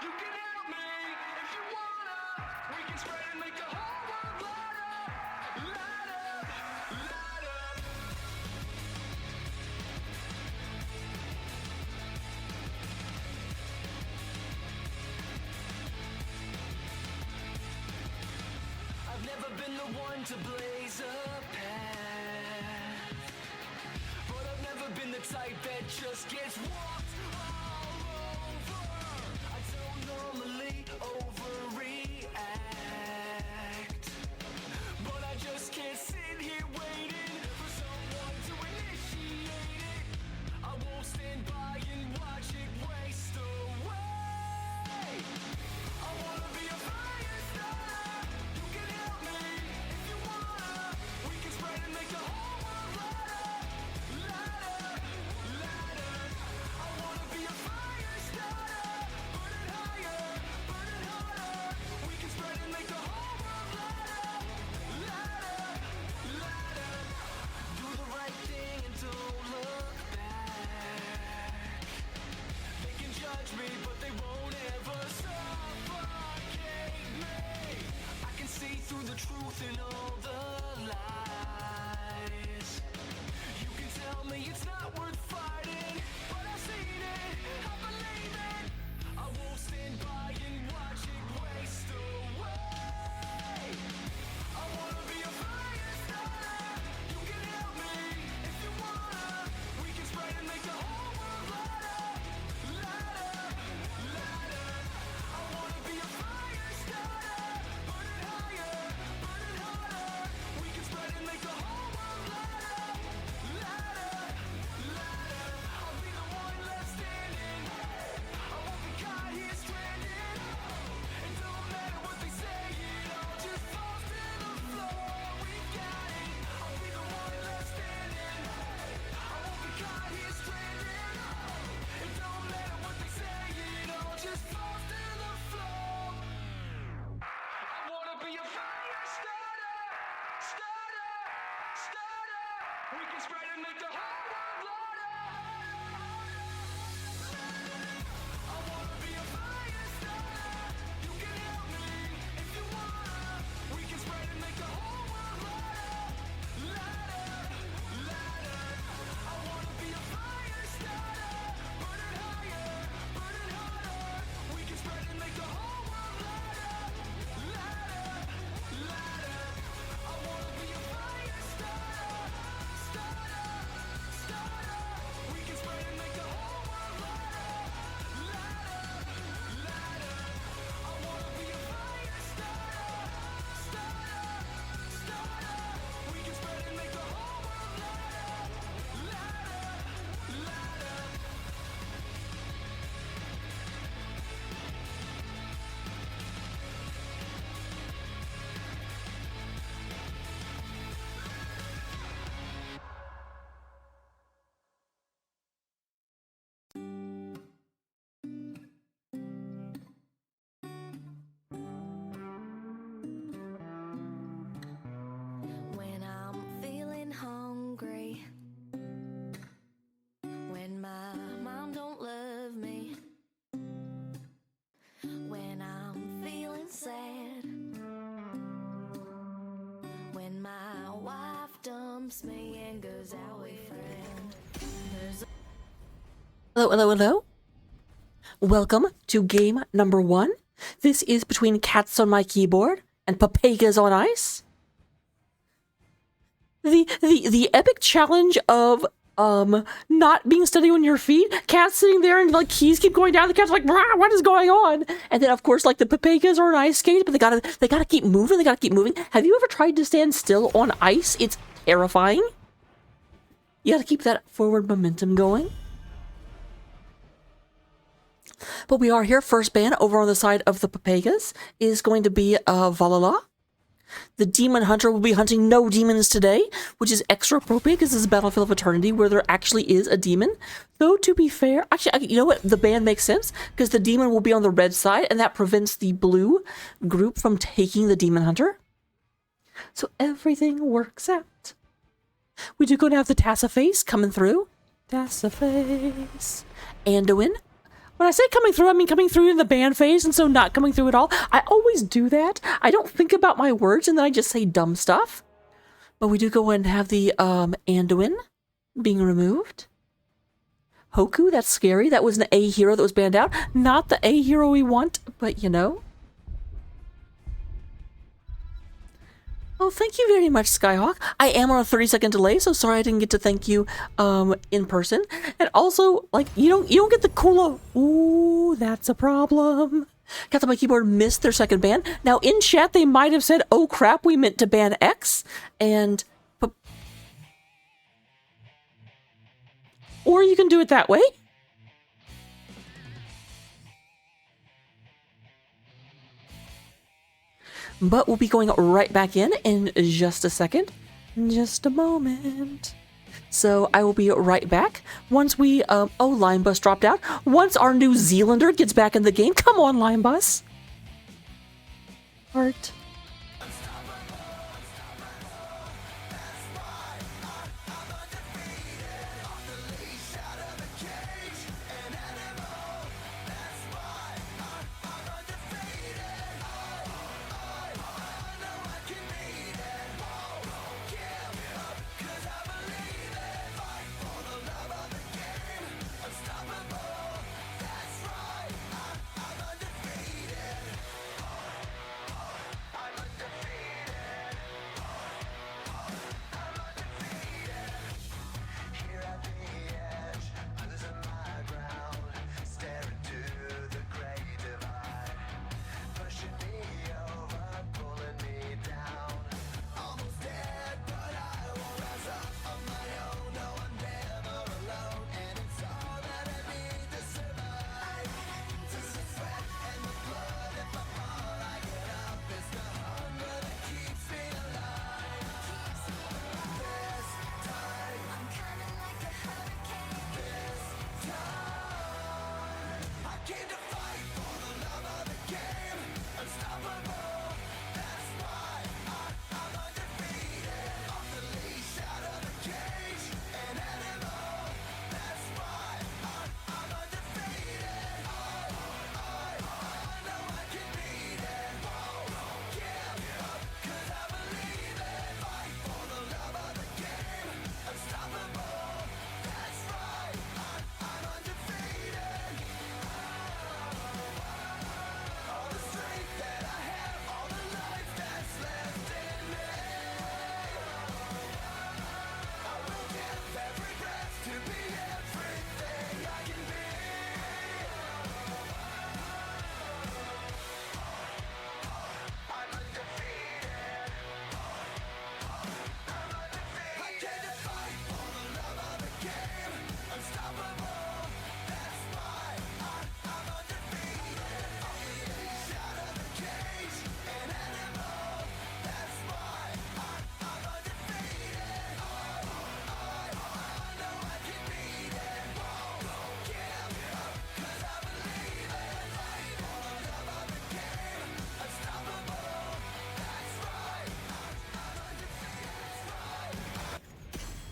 You can help me if you wanna. We can spread and make the whole world light up, light up, light up. I've never been the one to blaze a path, but I've never been the type that just gets walked all over. I don't normally overreact, but I just can't sit here waiting for someone to initiate it. I won't stand by and watch it waste away. I wanna be a fire starter. You can help me if you wanna. We can spread and make the whole world light up, light up, light up. I wanna be a fire starter. Burn it higher, burn it harder. We can spread and make the whole world light up, light up, light up. Do the right thing and don't look back. They can judge me, but they won't ever suffocate me. I can see through the truth and all the lies. You can tell me it's not worth fighting, but I've seen it, I believe it. I won't stand by and watch it waste away. I wanna be a fire starter. You can help me if you wanna. We can spread and make the whole world light up, light up, light up. I wanna be a fire starter. Burn it higher, burn it harder. We can spread and make the whole world light up, light up, light up. I'll be the one left standing. I won't be caught here stranded. It don't matter what they say, it all just falls to the floor. We've got it. I'll be the one left standing. I won't be caught here stranded. It don't matter what they say, it all just falls to the floor. I wanna be a fire starter, starter, starter. We can spread and make the whole world light up. I wanna be a fire starter. You can help me if you wanna. We can spread and make the whole world light up, light up, light up. I wanna be a fire starter. Burn it higher, burn it harder. We can spread and make the whole world light up, light up, light up. I wanna be a fire starter, starter, starter. We can spread and make the whole world light up, light up, light up. I wanna be a fire starter, starter, starter. We can spread and make the whole world light up, light up, light up. When I'm feeling hungry, when my mom don't love me, when I'm feeling sad, when my wife dumps me and goes out with friend. Hello, hello, hello. Welcome to game number 1. This is between Cats on My Keyboard and Pepegas on Ice. The epic challenge of not being steady on your feet. Cat's sitting there and like keys keep going down. The cat's like, "Rah, what is going on?" And then of course like the Pepegas are on ice skates, but they gotta keep moving. They gotta keep moving. Have you ever tried to stand still on ice? It's terrifying. You gotta keep that forward momentum going. But we are here. First band over on the side of the Pepegas is going to be Valhalla. The Demon Hunter will be hunting no demons today, which is extra appropriate because this is Battlefield of Eternity where there actually is a demon. Though, to be fair, actually, you know what? The band makes sense because the demon will be on the red side and that prevents the blue group from taking the Demon Hunter. So everything works out. We do go to have the Tassaface coming through. Tassaface. Anduin When I say coming through, I mean coming through in the ban phase, and so not coming through at all. I always do that. I don't think about my words, and then I just say dumb stuff. But we do go ahead and have the Anduin being removed. Hoku, that's scary. That was an A hero that was banned out. Not the A hero we want, but you know. Oh, thank you very much, Skyhawk. I am on a 30-second delay, so sorry I didn't get to thank you in person. And also, like, you don't get the cool. Ooh, that's a problem. Got that my keyboard missed their second ban. Now in chat they might have said, "Oh crap, we meant to ban X," and or you can do it that way. But we'll be going right back in just a second. Just a moment. So I will be right back once we, oh, Line Bus dropped out. Once our New Zealander gets back in the game. Come on, Line Bus. Heart.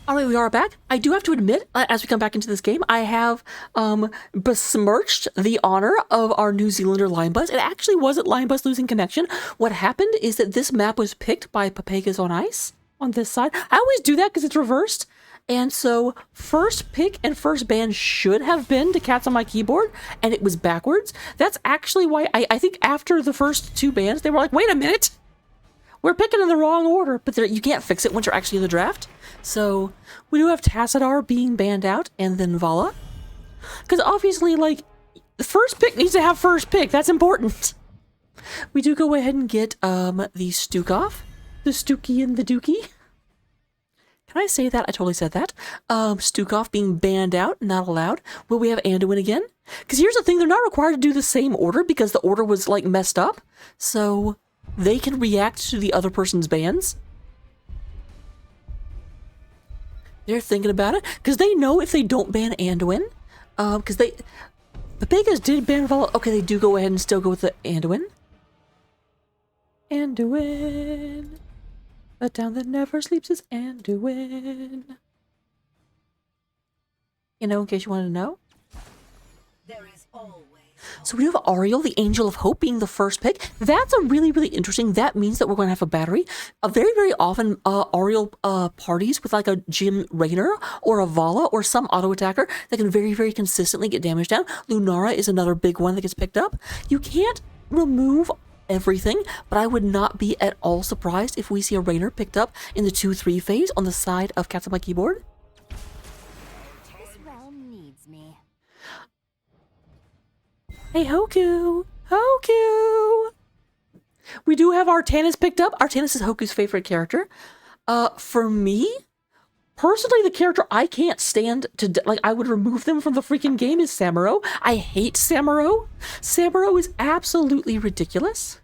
Alright, we are back. I do have to admit, as we come back into this game, I have besmirched the honor of our New Zealander Line Bus. It actually wasn't Line Bus losing connection. What happened is that this map was picked by Pepegas on Ice on this side. I always do that because it's reversed. And so first pick and first ban should have been to Cats on my keyboard, and it was backwards. That's actually why I think after the first two bans, they were like, wait a minute, we're picking in the wrong order. But you can't fix it once you're actually in the draft. So we do have Tassadar being banned out, and then Vala. Because obviously, like, the first pick needs to have first pick. That's important. We do go ahead and get the Stukov. The Stuki and the Dookie. Can I say that? I totally said that. Stukov being banned out, not allowed. Will we have Anduin again? Because here's the thing, they're not required to do the same order because the order was, like, messed up. So they can react to the other person's bans. They're thinking about it, because they know if they don't ban Anduin, because the Pepegas did ban Vala. Okay, they do go ahead and still go with the Anduin. Anduin. A town that never sleeps is Anduin. You know, in case you wanted to know. There is So we do have Ariel, the Angel of Hope, being the first pick. That's a really, really interesting. That means that we're going to have a battery. Very, very often, Ariel parties with like a Jim Raynor or a Vala or some auto attacker that can very, very consistently get damage down. Lunara is another big one that gets picked up. You can't remove everything, but I would not be at all surprised if we see a Raynor picked up in the 2-3 phase on the side of Cats on My Keyboard. This realm needs me. Hey, Hoku! Hoku! We do have Artanis picked up. Artanis is Hoku's favorite character. For me, personally, the character I can't stand to, like, I would remove them from the freaking game is Samuro. I hate Samuro. Samuro is absolutely ridiculous.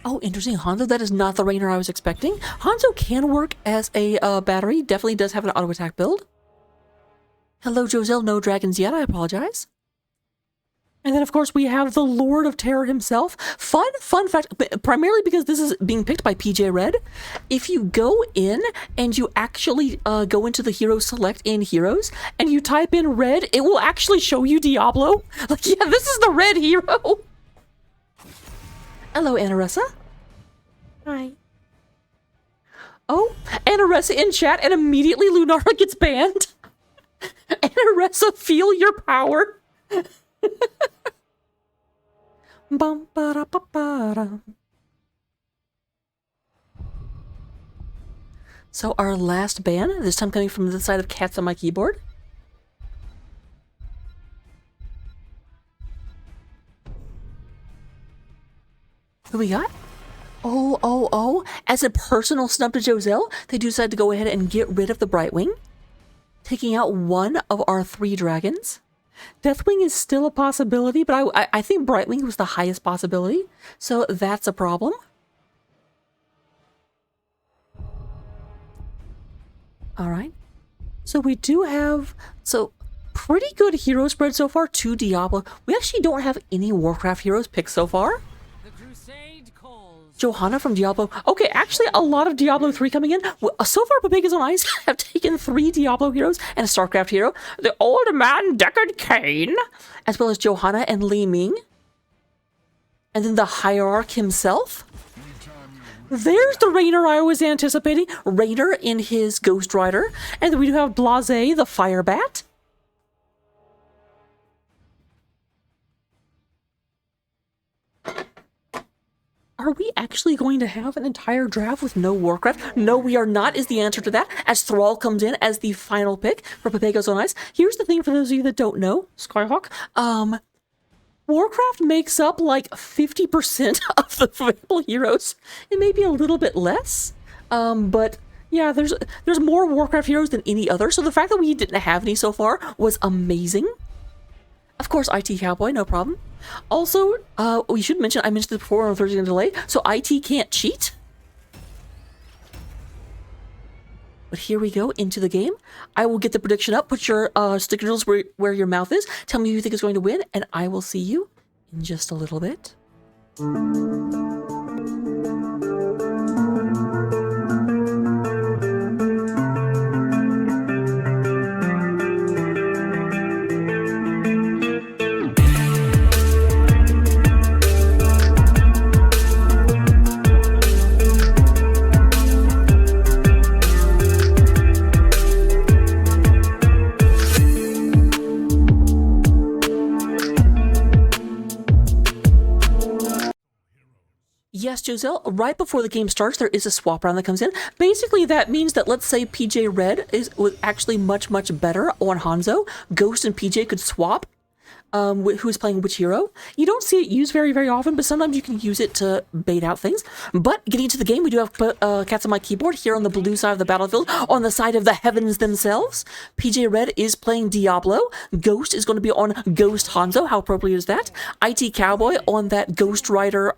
Oh, interesting. Hanzo, that is not the Raynor I was expecting. Hanzo can work as a battery. Definitely does have an auto attack build. Hello, Joselle. No dragons yet. I apologize. And then, of course, we have the Lord of Terror himself. Fun fact, primarily because this is being picked by PJ Red. If you go in and you actually go into the Hero Select in Heroes and you type in Red, it will actually show you Diablo. Like, yeah, this is the Red hero. Hello, Anaressa. Hi. Oh, Anaressa in chat, and immediately Lunara gets banned. Anaressa, feel your power. Bum, ba-da-ba-ba-da. So our last ban, this time coming from the side of Cats on My Keyboard. Who we got? Oh. As a personal snub to Joselle, they do decide to go ahead and get rid of the Brightwing, taking out one of our 3 dragons. Deathwing is still a possibility, but I think Brightwing was the highest possibility, so that's a problem. All right. So we do have... pretty good hero spread so far. 2 Diablo. We actually don't have any Warcraft heroes picked so far. Johanna from Diablo. Okay, actually, a lot of Diablo 3 coming in. So far, Pepegas on Ice have taken 3 Diablo heroes and a StarCraft hero. The Old Man Deckard Cain, as well as Johanna and Li Ming. And then the Hierarch himself. There's the Raynor I was anticipating. Raynor in his Ghost Rider. And then we do have Blase, the Firebat. Are we actually going to have an entire draft with no Warcraft? No, we are not, is the answer to that, as Thrall comes in as the final pick for Pepegas on Ice. Here's the thing for those of you that don't know, Skyhawk, Warcraft makes up like 50% of the available heroes. It may be a little bit less, but yeah, there's more Warcraft heroes than any other, so the fact that we didn't have any so far was amazing. Of course, IT Cowboy, no problem. Also, we should mention, I mentioned it before on Thursday delay, so IT can't cheat. But here we go into the game. I will get the prediction up. Put your sticker drills where your mouth is. Tell me who you think is going to win, and I will see you in just a little bit. Yes, Joselle, right before the game starts, there is a swap round that comes in. Basically, that means that, let's say PJ Red was actually much, much better on Hanzo. Ghost and PJ could swap. Who's playing which hero. You don't see it used very, very often, but sometimes you can use it to bait out things. But getting into the game, we do have Cats on My Keyboard here on the blue side of the battlefield, on the side of the heavens themselves. PJ Red is playing Diablo. Ghost is going to be on Ghost Hanzo. How appropriate is that? IT Cowboy on that Ghost Rider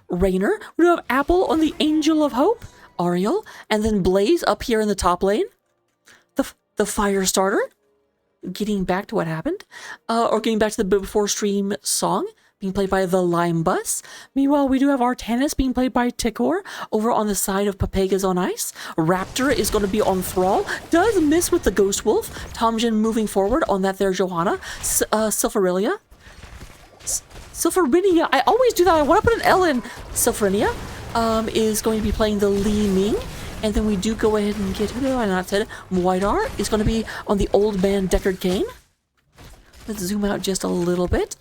Raynor. We do have Apple on the Angel of Hope, Ariel, and then Blaze up here in the top lane. The Fire Starter. Getting back to what happened, or getting back to the before stream song, being played by the Lime Bus. Meanwhile, we do have Artanis being played by Tikor over on the side of Pepegas on ice. Raptor is going to be on Thrall. Does miss with the Ghost Wolf. Tomjin moving forward on that there Johanna. Silpharinia. Silpharinia. I always do that. I want to put an L in. Silpharinia is going to be playing the Li Ming. And then we do go ahead and get, who did I not said? Whitear is going to be on the Old Man Deckard Cain. Let's zoom out just a little bit.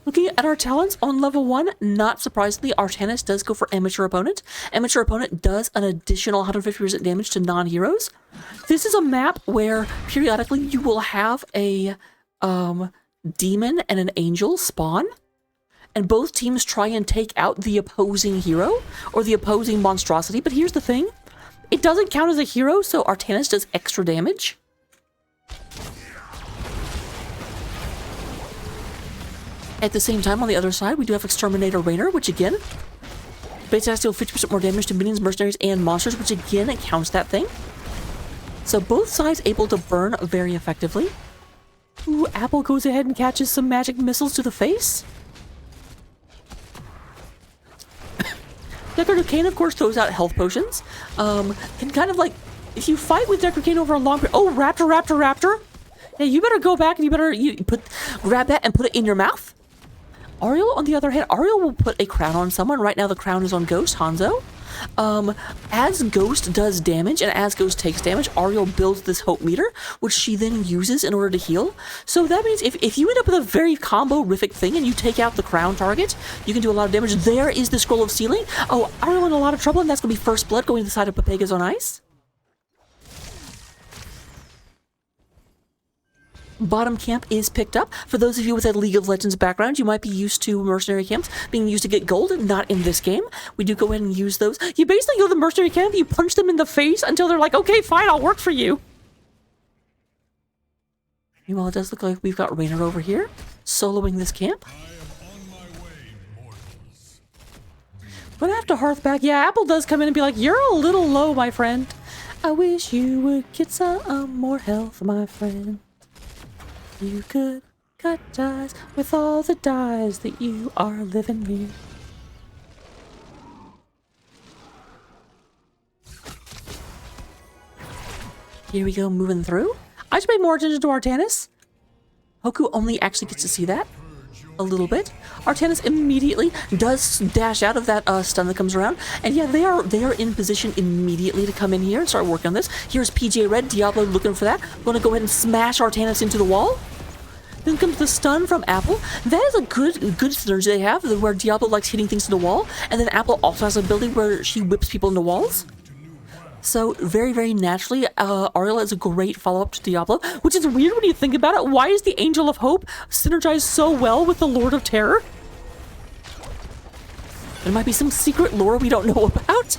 Looking at our talents on level 1, not surprisingly, Artanis does go for Amateur Opponent. Amateur Opponent does an additional 150% damage to non-heroes. This is a map where periodically you will have a demon and an angel spawn, and both teams try and take out the opposing hero or the opposing monstrosity. But here's the thing, it doesn't count as a hero, so Artanis does extra damage. At the same time, on the other side, we do have Exterminator Rainer, which again, basically has to deal 50% more damage to minions, mercenaries, and monsters, which again, it counts that thing. So both sides able to burn very effectively. Ooh, Apple goes ahead and catches some magic missiles to the face. Deckard Cain, of course, throws out health potions. And kind of like, if you fight with Deckard Cain over a long period... Oh, Raptor! Yeah, you better go back and you better grab that and put it in your mouth. Ariel, on the other hand, Ariel will put a crown on someone. Right now, the crown is on Ghost, Hanzo. As Ghost does damage and as Ghost takes damage, Ariel builds this hope meter, which she then uses in order to heal. So that means if you end up with a very combo-rific thing and you take out the crown target, you can do a lot of damage. There is the Scroll of Sealing. Oh, Ariel in a lot of trouble, and that's going to be First Blood going to the side of Pepegas on ice. Bottom camp is picked up. For those of you with a League of Legends background, you might be used to mercenary camps being used to get gold. Not in this game. We do go ahead and use those. You basically go to the mercenary camp, you punch them in the face until they're like, okay, fine, I'll work for you. Meanwhile, it does look like we've got Rainer over here, soloing this camp. Gonna have to hearth back. Yeah, Apple does come in and be like, you're a little low, my friend. I wish you would get some more health, my friend. You could cut ties with all the dyes that you are living me. Here we go, moving through. I should pay more attention to Artanis. Hoku only actually gets to see that a little bit. Artanis immediately does dash out of that stun that comes around. And yeah, they are in position immediately to come in here and start working on this. Here's PJ Red, Diablo looking for that. Going to go ahead and smash Artanis into the wall. Then comes the stun from Apple. That is a good synergy they have, where Diablo likes hitting things to the wall, and then Apple also has an ability where she whips people into walls. So very, very naturally, Ariel is a great follow-up to Diablo, which is weird when you think about it. Why is the Angel of Hope synergized so well with the Lord of Terror? There might be some secret lore we don't know about.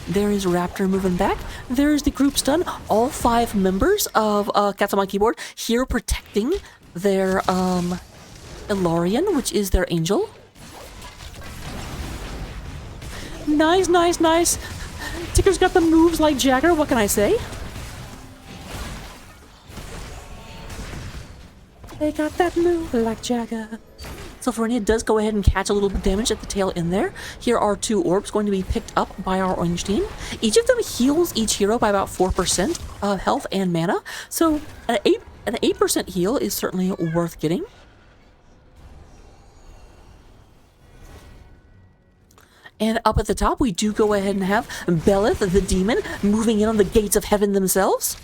There is Raptor moving back. There's the group stun. All 5 members of Cats on My Keyboard here protecting their Ilarion, which is their angel. Nice. Ticker's got the moves like Jagger. What can I say? They got that move like Jagger. Silpharinia does go ahead and catch a little bit of damage at the tail end there. Here are 2 orbs going to be picked up by our orange team. Each of them heals each hero by about 4% of health and mana. So an 8% heal is certainly worth getting. And up at the top, we do go ahead and have Belith, the demon, moving in on the gates of heaven themselves.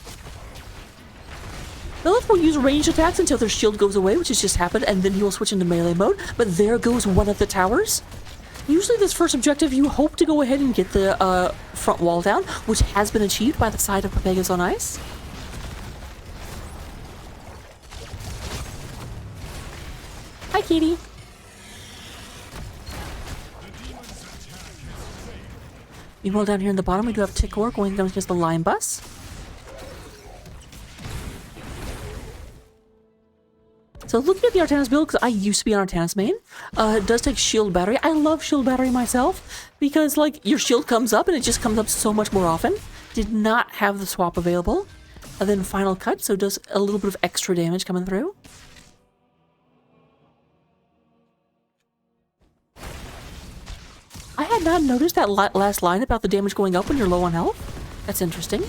Belith will use ranged attacks until their shield goes away, which has just happened, and then he will switch into melee mode. But there goes one of the towers. Usually this first objective, you hope to go ahead and get the front wall down, which has been achieved by the side of Pepegas on ice. Hi, Katie. Meanwhile, down here in the bottom, we do have Tikor going down against the Lime Bus. So looking at the Artanis build, because I used to be an Artanis main, it does take shield battery. I love shield battery myself, because like your shield comes up and it just comes up so much more often. Did not have the swap available. And then final cut, so it does a little bit of extra damage coming through. I had not noticed that last line about the damage going up when you're low on health. That's interesting.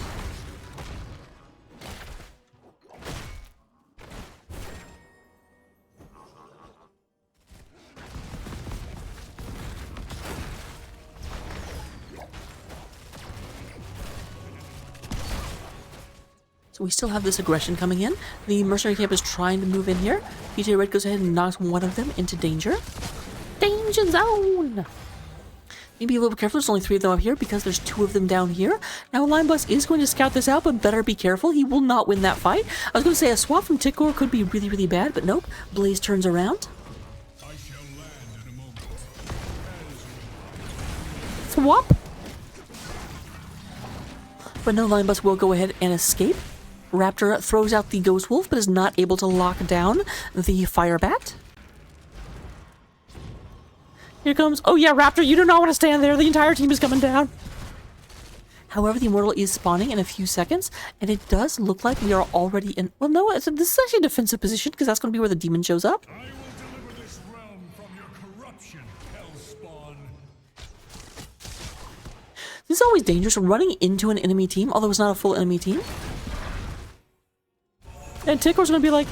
So we still have this aggression coming in. The mercenary camp is trying to move in here. PJ Red goes ahead and knocks one of them into danger. Danger zone! Maybe a little bit careful. There's only 3 of them up here because there's 2 of them down here. Now Linebus is going to scout this out, but better be careful. He will not win that fight. I was going to say a swap from Tickor could be really, really bad, but nope. Blaze turns around. I shall land in a moment. Swap! But no, Linebus will go ahead and escape. Raptor throws out the Ghost Wolf, but is not able to lock down the Firebat. Here comes... Oh yeah, Raptor, you do not want to stand there. The entire team is coming down. However, the Immortal is spawning in a few seconds, and it does look like we are already in... Well, no, this is actually a defensive position, because that's going to be where the demon shows up. I will deliver this realm from your corruption, Hellspawn. This is always dangerous, running into an enemy team, although it's not a full enemy team. And Tickor's going to be like,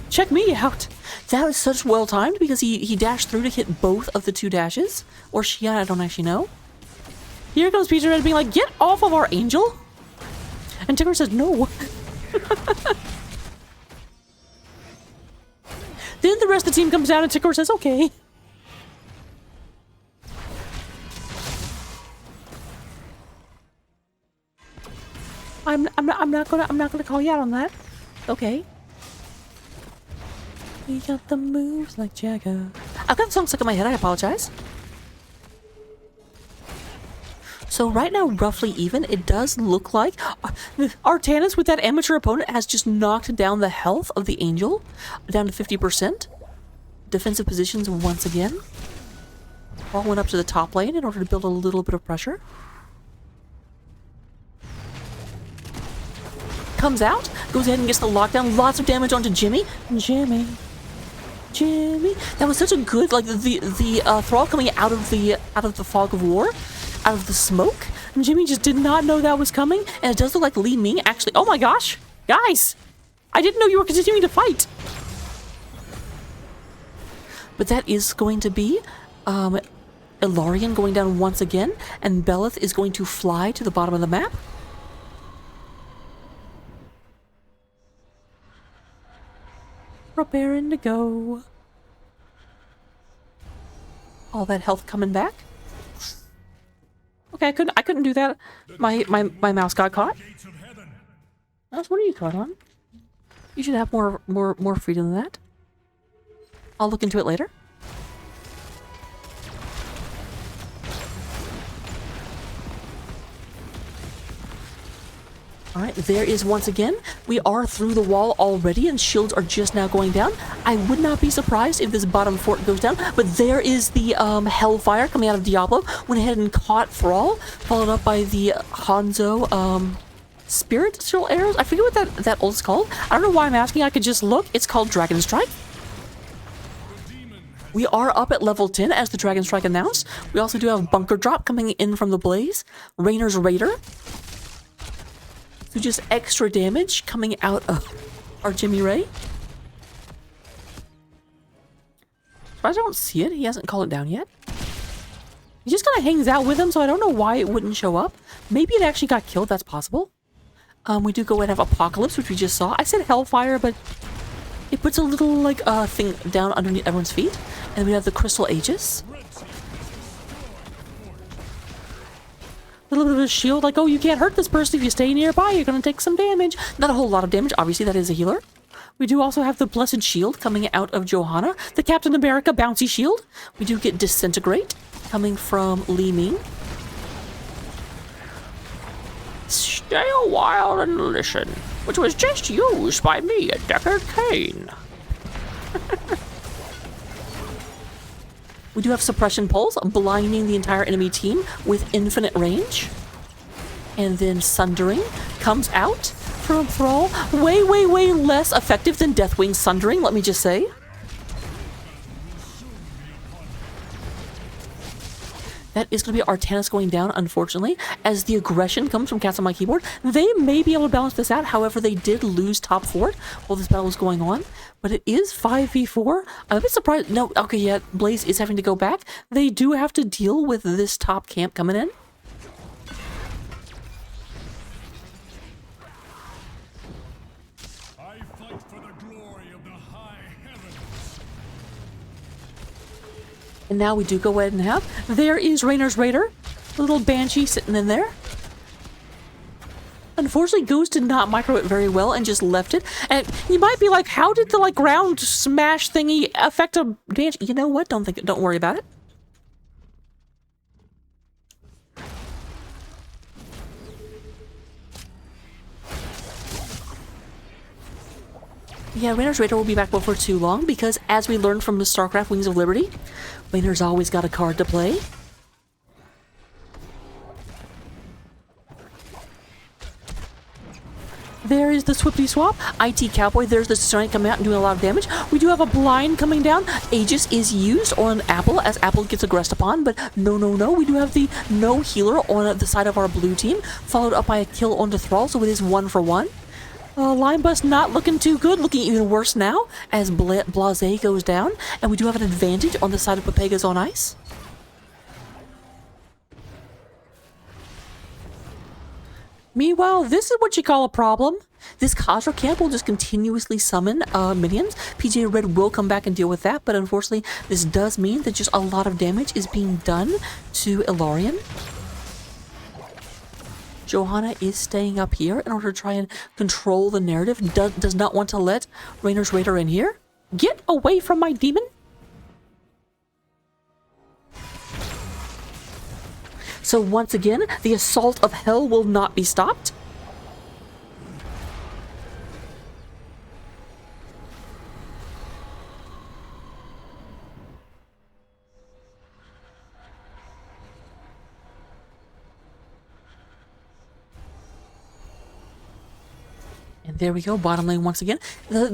check me out. That was such well timed because he dashed through to hit both of the 2 dashes. Or she, I don't actually know. Here comes PJ Red being like, get off of our angel. And Tickor says, no. Then the rest of the team comes down and Tickor says, okay. I'm not gonna call you out on that. Okay. We got the moves like Jagger. I've got the song stuck in my head, I apologize. So right now, roughly even, it does look like Artanis with that amateur opponent has just knocked down the health of the Angel down to 50%. Defensive positions once again. All went up to the top lane in order to build a little bit of pressure. Comes out, goes ahead and gets the lockdown. Lots of damage onto Jimmy. Jimmy. That was such a good, like the thrall coming out of the fog of war, out of the smoke. And Jimmy just did not know that was coming. And it does look like Li Ming actually. Oh my gosh, guys! I didn't know you were continuing to fight. But that is going to be Ilarion going down once again, and Belith is going to fly to the bottom of the map. Preparing to go. All that health coming back. Okay, I couldn't do that. My mouse got caught. Mouse, what are you caught on? You should have more freedom than that. I'll look into it later. Alright, there is once again. We are through the wall already and shields are just now going down. I would not be surprised if this bottom fort goes down, but there is the Hellfire coming out of Diablo. Went ahead and caught Thrall, followed up by the Hanzo Spiritual Arrows. I forget what that ult's called. I don't know why I'm asking, I could just look. It's called Dragon Strike. We are up at level 10 as the Dragon Strike announced. We also do have Bunker Drop coming in from the Blaze. Rainer's Raider. So just extra damage coming out of our Jimmy Ray. So I don't see it. He hasn't called it down yet. He just kind of hangs out with him, so I don't know why it wouldn't show up. Maybe it actually got killed. That's possible. We do go and have Apocalypse, which we just saw. I said Hellfire, but it puts a little, like, thing down underneath everyone's feet. And we have the Crystal Aegis. A little bit of a shield, like, oh, you can't hurt this person if you stay nearby, you're gonna take some damage. Not a whole lot of damage, obviously, that is a healer. We do also have the Blessed Shield coming out of Johanna, the Captain America Bouncy Shield. We do get Disintegrate coming from Li Ming. Stay a while and listen, which was just used by me at Deckard Cain. We do have Suppression Pulse, blinding the entire enemy team with infinite range. And then Sundering comes out, from Thrall. Way, way, way less effective than Deathwing Sundering, let me just say. That is going to be Artanis going down, unfortunately, as the aggression comes from cats on my keyboard. They may be able to balance this out. However, they did lose top fort while this battle was going on. But it is 5v4. I'm a bit surprised. No, okay, yeah, Blaze is having to go back. They do have to deal with this top camp coming in. I fight for the glory of the high heavens. And now we do go ahead and have. There is Rainer's Raider. Little Banshee sitting in there. Unfortunately, Ghost did not micro it very well and just left it. And you might be like, how did the like ground smash thingy affect a Banshee? You know what? Don't worry about it. Yeah, Rainer's Raider will be back before too long because, as we learned from the StarCraft Wings of Liberty, Rainer's always got a card to play. There is the Swippity Swap. IT Cowboy, there's the Strength coming out and doing a lot of damage. We do have a blind coming down. Aegis is used on Apple as Apple gets aggressed upon, but no. We do have the no healer on the side of our blue team, followed up by a kill onto Thrall, so it is 1 for 1. Line Bust not looking too good, looking even worse now as Blase goes down, and we do have an advantage on the side of Pepegas on ice. Meanwhile, this is what you call a problem. This Khazra camp will just continuously summon minions. PJ Red will come back and deal with that, but unfortunately, this does mean that just a lot of damage is being done to Ilarion. Johanna is staying up here in order to try and control the narrative. Does not want to let Rainer's Raider in here. Get away from my demon! So once again, the assault of hell will not be stopped. And there we go, bottom lane once again. The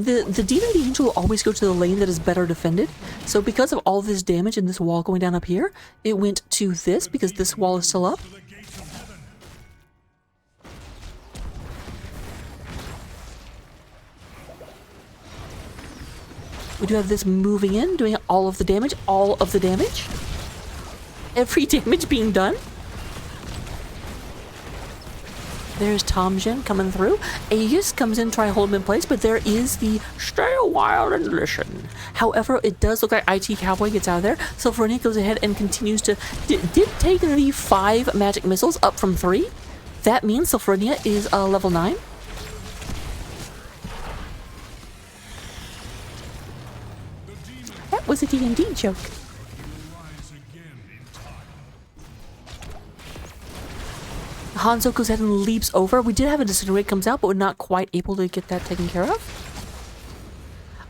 Demon and the Angel will always go to the lane that is better defended. So because of all this damage and this wall going down up here, it went to this because this wall is still up. We do have this moving in, doing all of the damage, Every damage being done. There's Tomjin coming through. Aegis comes in trying to hold him in place, but there is the stay a while and listen. However, it does look like IT Cowboy gets out of there. So Frenia goes ahead and continues to... Did take the 5 magic missiles up from 3. That means Sophrenia is level 9. That was a D&D joke. Hanzo goes ahead and leaps over. We did have a Disintegrate comes out, but we're not quite able to get that taken care of.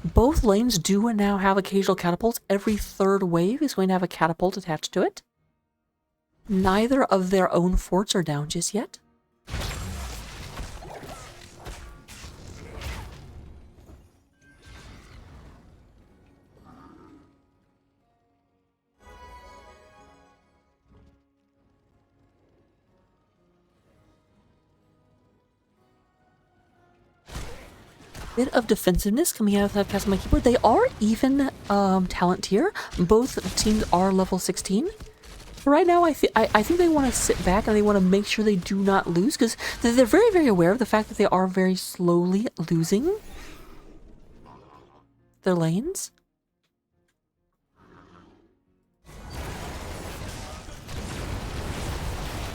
Both lanes do now have occasional catapults. Every third wave is going to have a catapult attached to it. Neither of their own forts are down just yet. Bit of defensiveness coming out of that cast on my keyboard. They are even talent tier. Both teams are level 16. But right now, I think they want to sit back and they want to make sure they do not lose because they're very, very aware of the fact that they are very slowly losing their lanes.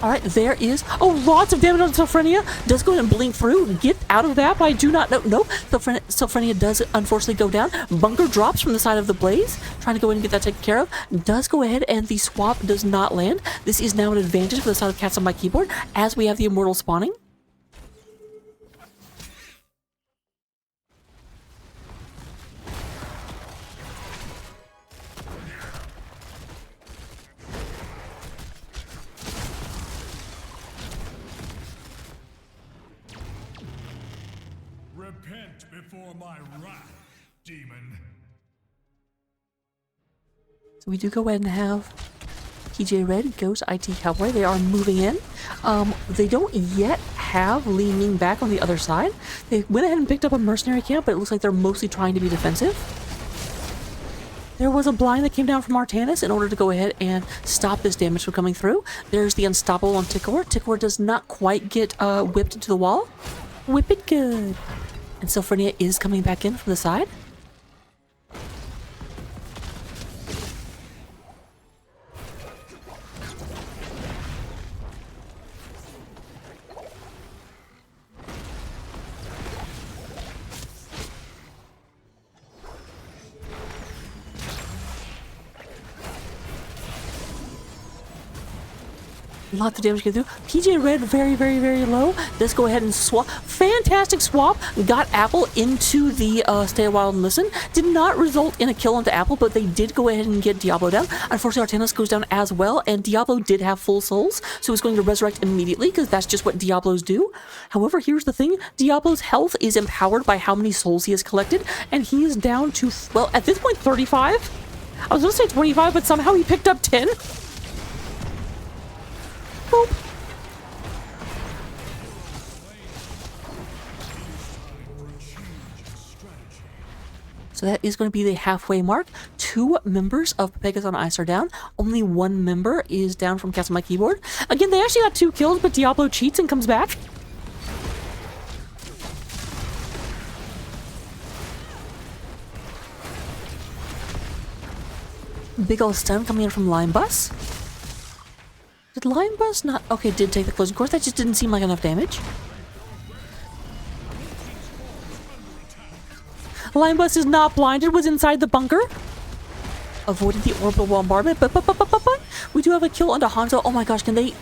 Alright, there is... Oh, lots of damage on Sophrenia. Does go ahead and blink through. Get out of that, but I do not know. No, Sophrenia does unfortunately go down. Bunker drops from the side of the Blaze. Trying to go in and get that taken care of. Does go ahead and the swap does not land. This is now an advantage for the side of cats on my keyboard as we have the Immortal spawning. Repent before my wrath, demon. So we do go ahead and have PJ Red, Ghost, IT Cowboy. They are moving in. They don't yet have Li Ming back on the other side. They went ahead and picked up a mercenary camp, but it looks like they're mostly trying to be defensive. There was a blind that came down from Artanis in order to go ahead and stop this damage from coming through. There's the Unstoppable on Tikor. Tikor does not quite get whipped into the wall. Whip it good. And Sylphania is coming back in from the side. Lots of damage getting through. PJ Red very, very, very low. Let's go ahead and swap. Fantastic swap. Got Apple into the Stay a While and Listen. Did not result in a kill onto Apple, but they did go ahead and get Diablo down. Unfortunately, Artanis goes down as well, and Diablo did have full souls, so he's going to resurrect immediately because that's just what Diablos do. However, here's the thing. Diablo's health is empowered by how many souls he has collected, and he is down to, well, at this point, 35. I was going to say 25, but somehow he picked up 10. Boop. So that is going to be the halfway mark. 2 members of Pepegas on Ice are down. Only 1 member is down from Castle My Keyboard. Again, they actually got 2 kills, but Diablo cheats and comes back. Big ol' stun coming in from Lime Bus. Did Lion Bus not? Okay, did take the closing course. That just didn't seem like enough damage. Lion Bus is not blinded, was inside the bunker. Avoided the orbital bombardment, but we do have a kill onto Hanzo. Oh my gosh, can it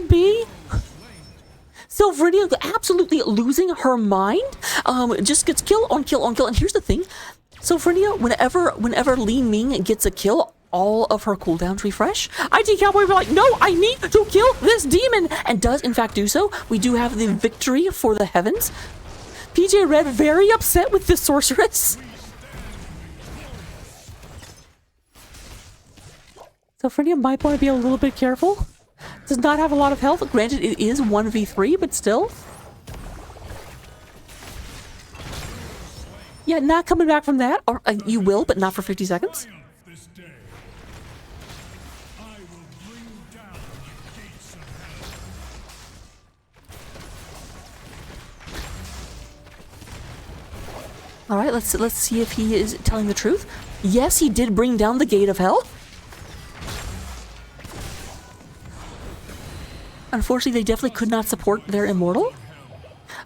be? Sylphania absolutely losing her mind. Just gets kill on kill on kill. And here's the thing. Sylphania, whenever Li Ming gets a kill, all of her cooldowns refresh. IT Cowboy will be like, no, I need to kill this demon, and does in fact do so. We do have the victory for the heavens. PJ Red very upset with this sorceress. So Fredia might want to be a little bit careful. Does not have a lot of health. Granted, it is 1v3, but still. Yeah, not coming back from that. Or you will, but not for 50 seconds. All right, let's see if he is telling the truth. Yes, he did bring down the gate of hell. Unfortunately, they definitely could not support their immortal.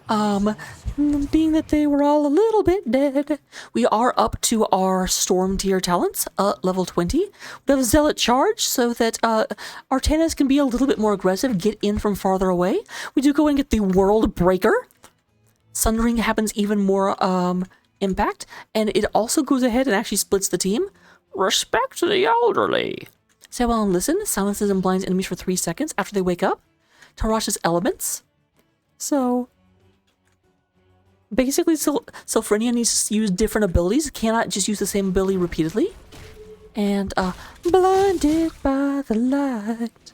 Being that they were all a little bit dead. We are up to our storm tier talents, level 20. We have a zealot charge so that Artanis can be a little bit more aggressive, get in from farther away. We do go and get the world breaker. Sundering happens even more impact, and it also goes ahead and actually splits the team. Respect the elderly. Say well and listen. Silences and blinds enemies for 3 seconds after they wake up. Tarash's elements. So basically, Sylphania needs to use different abilities. Cannot just use the same ability repeatedly. And blinded by the light,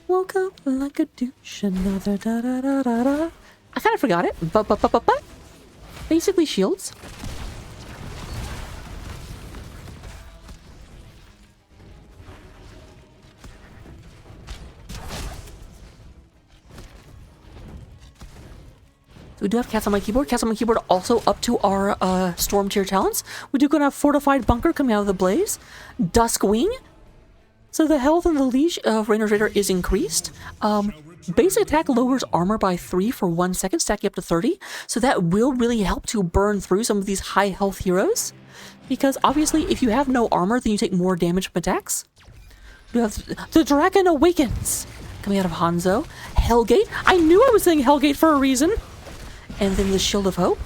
woke up like a douche. Another da da da da da. I kind of forgot it, but basically shields. So we do have cats on my keyboard. Cats on my keyboard also up to our storm tier talents. We do gonna have fortified bunker coming out of the blaze. Dusk wing. So the health and the leash of Rainer's Raider is increased. Basic attack lowers armor by 3 for 1 second, stacking up to 30. So that will really help to burn through some of these high health heroes. Because obviously, if you have no armor, then you take more damage from attacks. We have the Dragon Awakens coming out of Hanzo. Hellgate. I knew I was saying Hellgate for a reason. And then the Shield of Hope.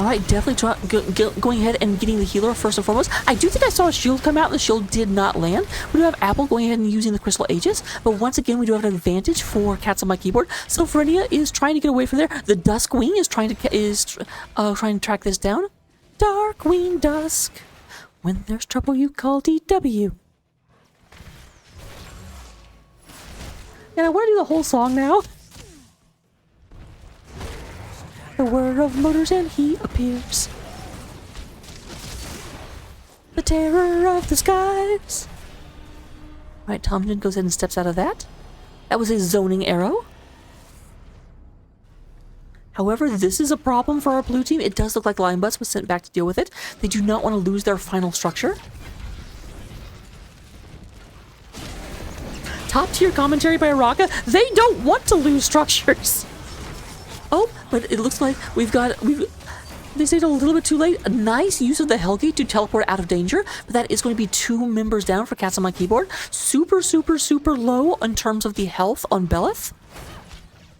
All right, definitely going ahead and getting the healer first and foremost. I do think I saw a shield come out, and the shield did not land. We do have Apple going ahead and using the Crystal Aegis, but once again, we do have an advantage for Cats on my keyboard. Sylphrenia is trying to get away from there. The Dusk Wing is trying to track this down. Darkwing Dusk. When there's trouble, you call DW. And I want to do the whole song now. The whir of motors and he appears. The terror of the skies. Right, Tomden goes ahead and steps out of that. That was a zoning arrow. However, this is a problem for our blue team. It does look like Lion Butts was sent back to deal with it. They do not want to lose their final structure. Top tier commentary by Araka. They don't want to lose structures. Oh, but it looks like they stayed a little bit too late. A nice use of the Hellgate to teleport out of danger, but that is going to be 2 members down for Cats on my keyboard. Super, super, super low in terms of the health on Belith.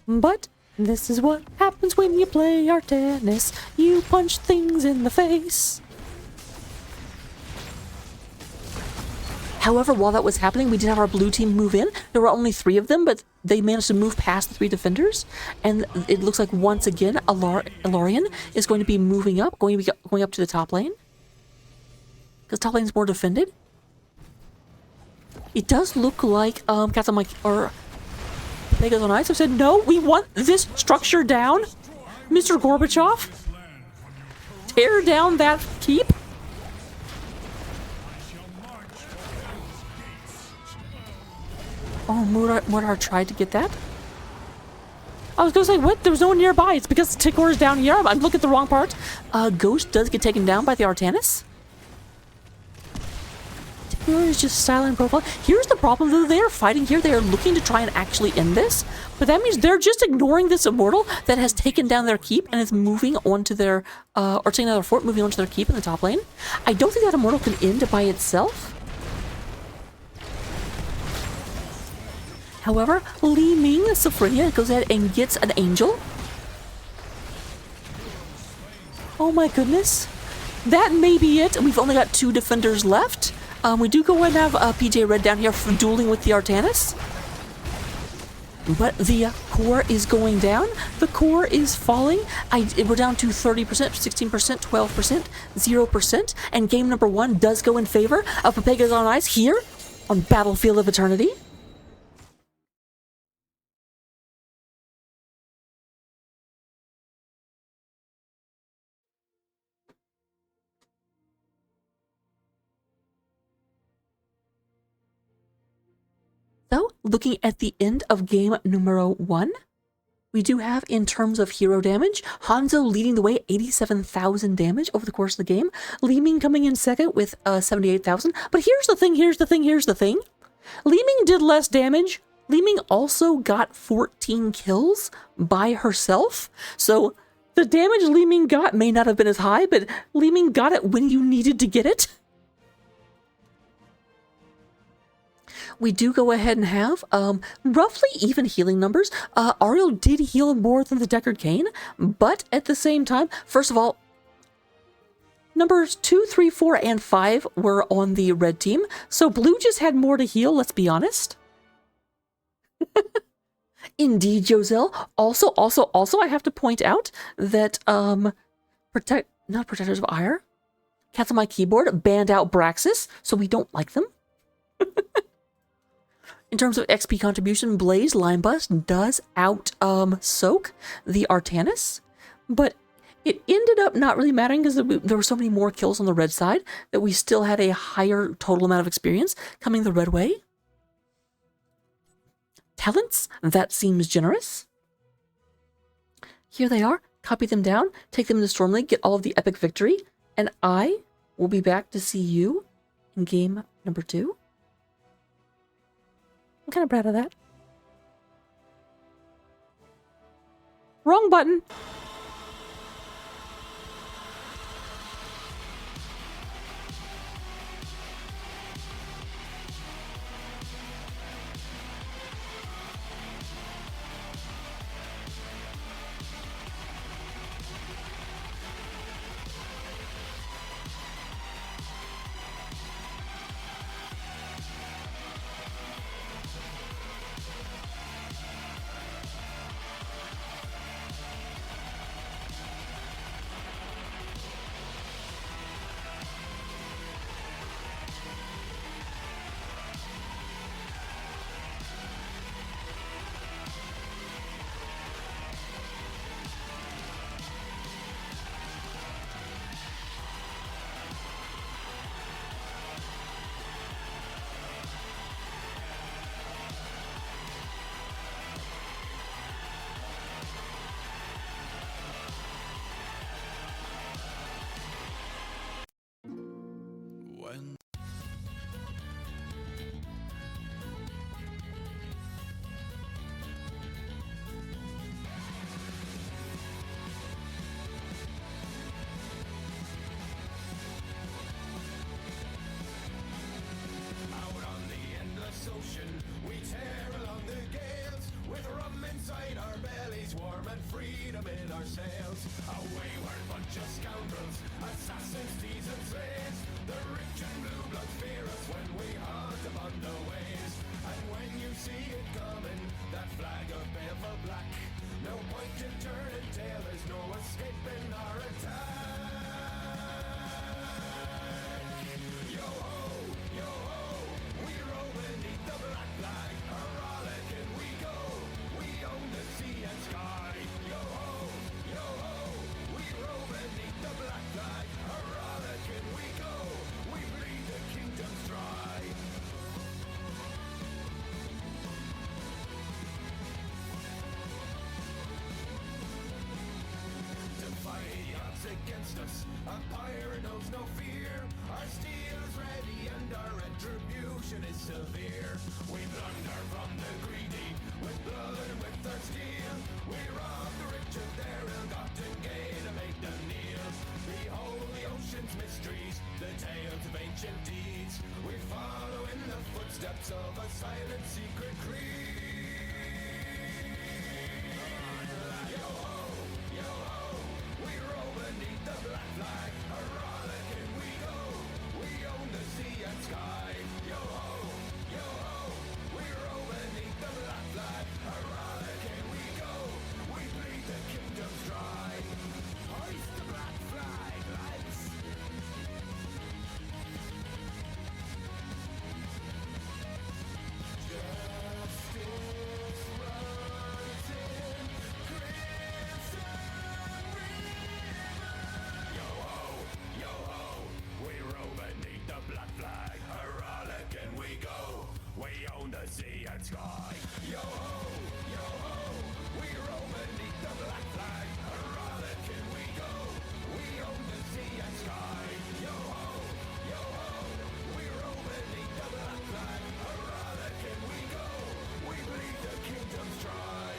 But this is what happens when you play Artanis. You punch things in the face. However, while that was happening, we did have our blue team move in. There were only 3 of them, but they managed to move past the 3 defenders. And it looks like once again, Alarian is going to be moving up, going up to the top lane. Because top lane is more defended. It does look like Cats on my or Pepegas on Ice have said, no, we want this structure down. Mr. Gorbachev, tear down that keep. Oh, Mordar tried to get that. I was going to say, what? There was no one nearby. It's because Tikor is down here. I'm looking at the wrong part. Ghost does get taken down by the Artanis. Tikor is just silent profile. Here's the problem, though. They are fighting here. They are looking to try and actually end this. But that means they're just ignoring this Immortal that has taken down their keep and is moving onto their, or taking down their fort, moving onto their keep in the top lane. I don't think that Immortal can end by itself. However, Li Ming, Sylphrenia, goes ahead and gets an angel. Oh my goodness. That may be it. We've only got 2 defenders left. We do go ahead and have PJ Red down here for dueling with the Artanis. But the core is going down. The core is falling. We're down to 30%, 16%, 12%, 0%. And game number 1 does go in favor of Pepegas on Ice here on Battlefield of Eternity. So, looking at the end of game numero 1, we do have, in terms of hero damage, Hanzo leading the way, 87,000 damage over the course of the game. Li Ming coming in second with 78,000. But here's the thing. Li Ming did less damage. Li Ming also got 14 kills by herself. So, the damage Li Ming got may not have been as high, but Li Ming got it when you needed to get it. We do go ahead and have roughly even healing numbers. Ariel did heal more than the Deckard Cain, but at the same time, first of all, numbers 2, 3, 4, and 5 were on the red team, so blue just had more to heal, let's be honest. Indeed, Joselle. Also, I have to point out that not Protectors of Ire, Cats on my keyboard banned out Braxis, so we don't like them. In terms of XP contribution, Blaze Linebus does soak the Artanis, but it ended up not really mattering because there were so many more kills on the red side that we still had a higher total amount of experience coming the red way. Talents, that seems generous. Here they are. Copy them down, take them into Stormlink, get all of the epic victory, and I will be back to see you in game number 2. I'm kind of proud of that. Wrong button. When out on the endless ocean, we tear along the gales, with rum inside our bellies, warm and freedom in our sails. A wayward bunch of scoundrels, assassins, thieves and slaves. The rich and blue bloods fear us when we hunt upon the waves. And when you see it coming, that flag of baleful black, no point in turning tail, there's no escaping our attack. Yo ho, yo ho, we roll beneath the black flag, a rollicking we go, we own the sea and sky. Yo ho, we roll beneath the black flag, a rollicking we go, we bleed the kingdoms dry. To fight the odds against us, a pirate knows no fear. Our steel is ready and our retribution is severe. We plunder from the greedy, with blood and with our steel. We rob the rich of their ill-gotten gain and make them kneel. Behold the ocean's mysteries, the tales of ancient deeds. We follow in the footsteps of a silent secret creed. Yo ho, we roll beneath the black flag, a rollicking we go, we own the sea and sky. Yo ho, we roll beneath the black flag, a rollicking we go, we bleed the kingdoms dry. Hoist the black flag, lads. Justice runs in crimson river. Yo ho, we roll beneath the black flag, a rollicking we go, we own the sea and sky. Yo ho, we roll beneath the black flag, a rollicking we go, we own the sea and sky. Yo ho, we roll beneath the black flag, a rollicking we go, we bleed the kingdoms dry.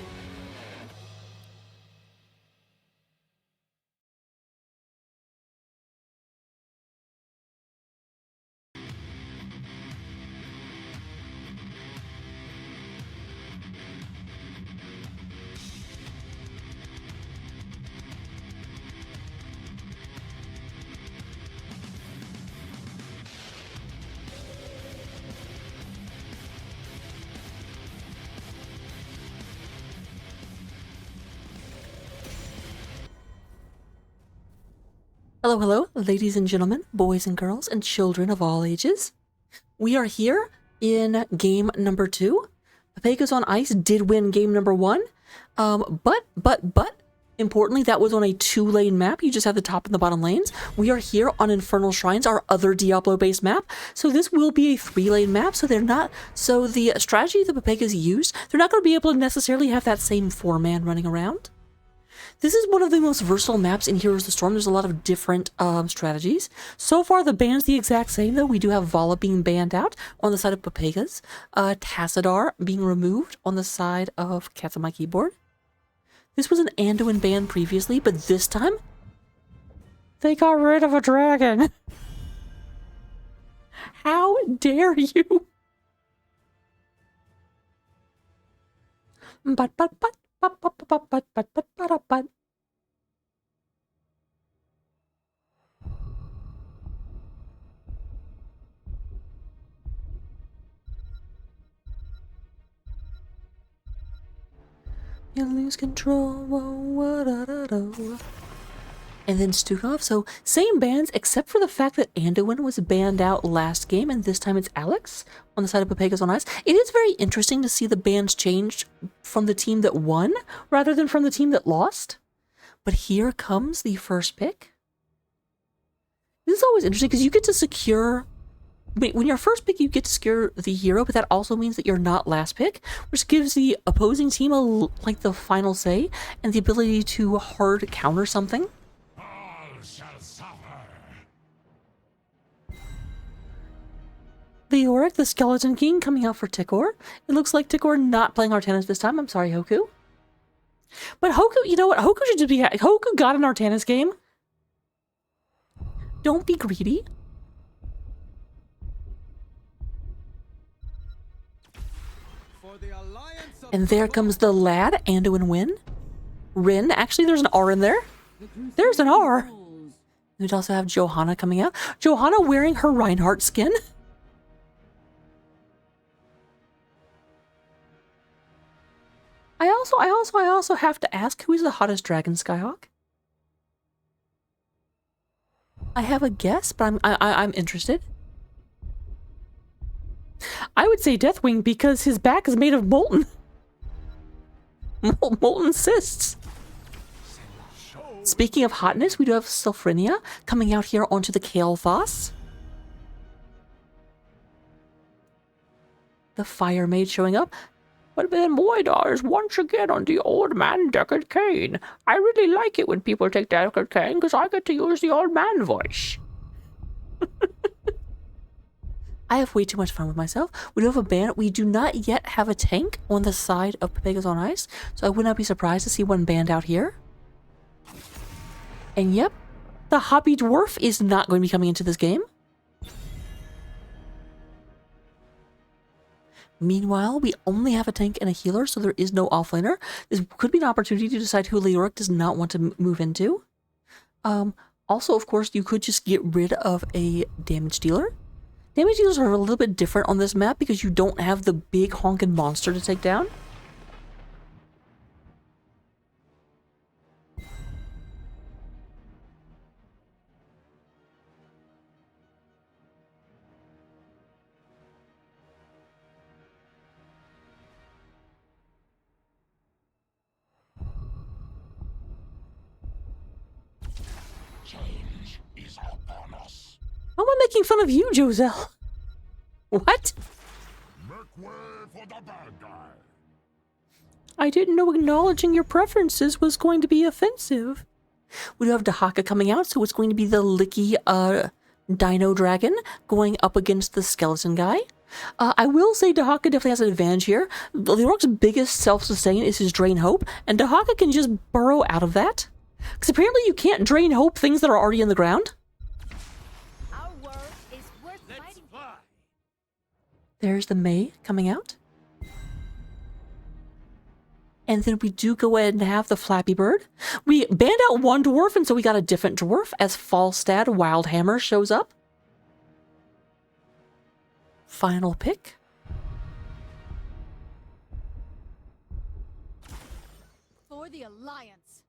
Hello, hello, ladies and gentlemen, boys and girls, and children of all ages. We are here in game number 2. Pepegas on Ice did win game number 1, but, importantly, that was on a 2-lane map. You just have the top and the bottom lanes. We are here on Infernal Shrines, our other Diablo-based map. So this will be a 3-lane map, so the strategy that Pepegas used, they're not going to be able to necessarily have that same 4-man running around. This is one of the most versatile maps in Heroes of the Storm. There's a lot of different strategies. So far, the ban's the exact same, though. We do have Vala being banned out on the side of Pepegas. Tassadar being removed on the side of Cats on My Keyboard. This was an Anduin ban previously, but this time, they got rid of a dragon. How dare you? But. You lose control. And then Stukov. So same bans, except for the fact that Anduin was banned out last game, and this time it's Alex on the side of Pepegas on Ice. It is very interesting to see the bans changed from the team that won rather than from the team that lost. But here comes the first pick. This is always interesting because you get to secure... When you're first pick, you get to secure the hero, but that also means that you're not last pick, which gives the opposing team the final say and the ability to hard counter something. All shall suffer. Leoric, the Skeleton King, coming out for Tikor. It looks like Tikor not playing Artanis this time. I'm sorry, Hoku. But Hoku, you know what? Hoku should just be... Hoku got an Artanis game. Don't be greedy. And there comes the lad, Anduin Win. Rin. Actually, there's an R in there. There's an R. We'd also have Johanna coming out. Johanna wearing her Reinhardt skin. I also have to ask, who is the hottest dragon, Skyhawk? I have a guess, but I'm interested. I would say Deathwing because his back is made of molten. Molten cysts. Speaking of hotness, we do have Sylphrinia coming out here onto the Kael'thas. The Fire Maid showing up. But then Moidar is once again on the old man Deckard Cain. I really like it when people take Deckard Cain because I get to use the old man voice. I have way too much fun with myself. We do have a band. We do not yet have a tank on the side of Pepegas on Ice, so I would not be surprised to see one band out here. And yep, the Hobby Dwarf is not going to be coming into this game. Meanwhile, we only have a tank and a healer, so there is no offlaner. This could be an opportunity to decide who Leoric does not want to move into. Also, of course, you could just get rid of a damage dealer. Damage dealers are a little bit different on this map because you don't have the big honking monster to take down. Change is upon us. How am I making fun of you, Joselle? What? Make way for the bad guy. I didn't know acknowledging your preferences was going to be offensive. We do have Dahaka coming out, so it's going to be the Licky Dino Dragon going up against the Skeleton guy. I will say Dahaka definitely has an advantage here. Leoric's biggest self-sustain is his Drain Hope, and Dahaka can just burrow out of that. Because apparently you can't Drain Hope things that are already in the ground. Our word is worth fighting for. There's the Mei coming out. And then we do go ahead and have the Flappy Bird. We banned out one dwarf, and so we got a different dwarf as Falstad Wildhammer shows up. Final pick. For the Alliance.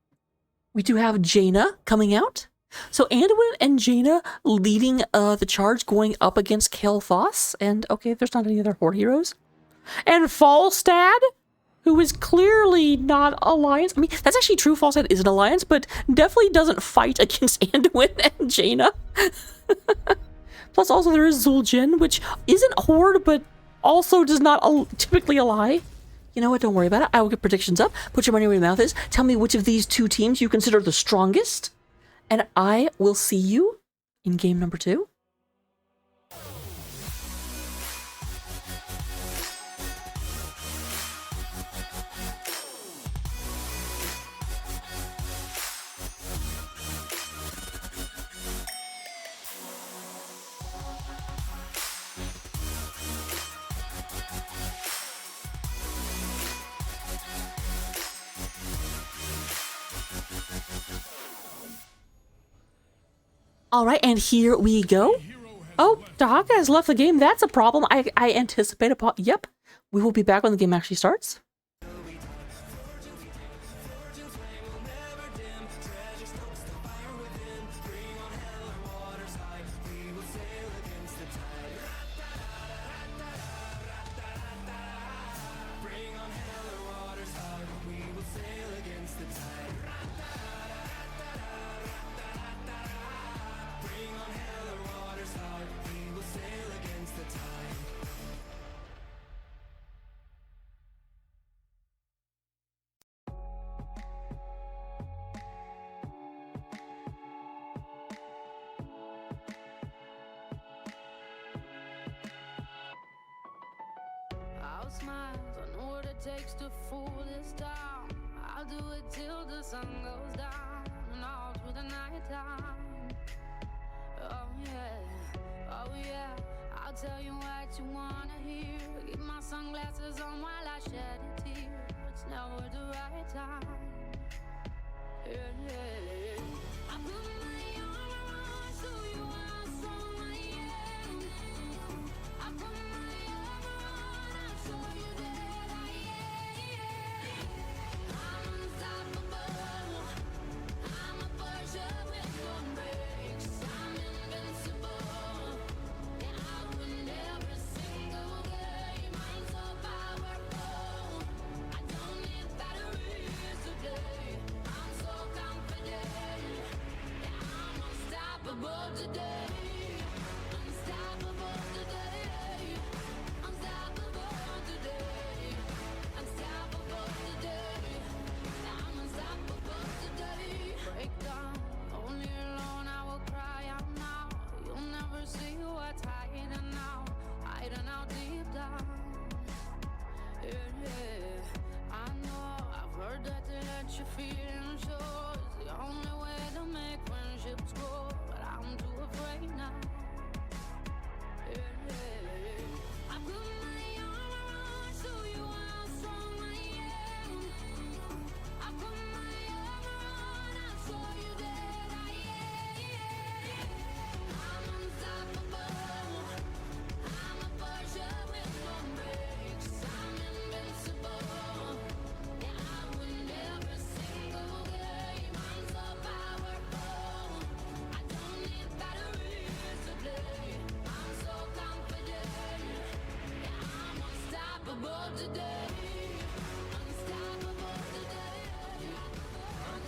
We do have Jaina coming out. So Anduin and Jaina leading the charge going up against Kael'thas. And okay, there's not any other Horde heroes. And Falstad, who is clearly not Alliance. I mean, that's actually true. Falstad is an Alliance, but definitely doesn't fight against Anduin and Jaina. Plus also there is Zul'jin, which isn't Horde, but also does not typically ally. You know what? Don't worry about it. I will get predictions up. Put your money where your mouth is. Tell me which of these two teams you consider the strongest. And I will see you in game number 2. All right, and here we go. Oh, Dahaka has left the game. That's a problem. I anticipate a Yep. We will be back when the game actually starts. smiles. I know what it takes to fool this town. I'll do it till the sun goes down and all through the night time. Oh yeah, oh yeah. I'll tell you what you wanna hear. Keep my sunglasses on while I shed a tear. It's never the right time. Yeah, yeah. I put my armor on, show you how strong I am. I put my armor on, I'll show you that I am. I'm unstoppable. I'm a Persia with no brakes. I'm invincible. Yeah, I win every single game. I'm so powerful. I don't need batteries today. I'm so confident. Yeah, I'm unstoppable today. Unstoppable today. Unstoppable today. Unstoppable today. I'm unstoppable today. Break down, only alone I will cry out now. You'll never see what's hiding out, hiding out deep down. Yeah, yeah. I know, I've heard that to let your feelings show is the only way to make friendships grow, but I'm too afraid now. Yeah, yeah. I put my armor on, show you how strong I am. I put my armor on, I'll show you that I am. I'm unstoppable. I'm a Persia with no brakes. I'm invincible. Yeah, I win every single game. I'm so powerful. I don't need batteries to play. I'm so confident. Yeah, I'm unstoppable today. Unstoppable today.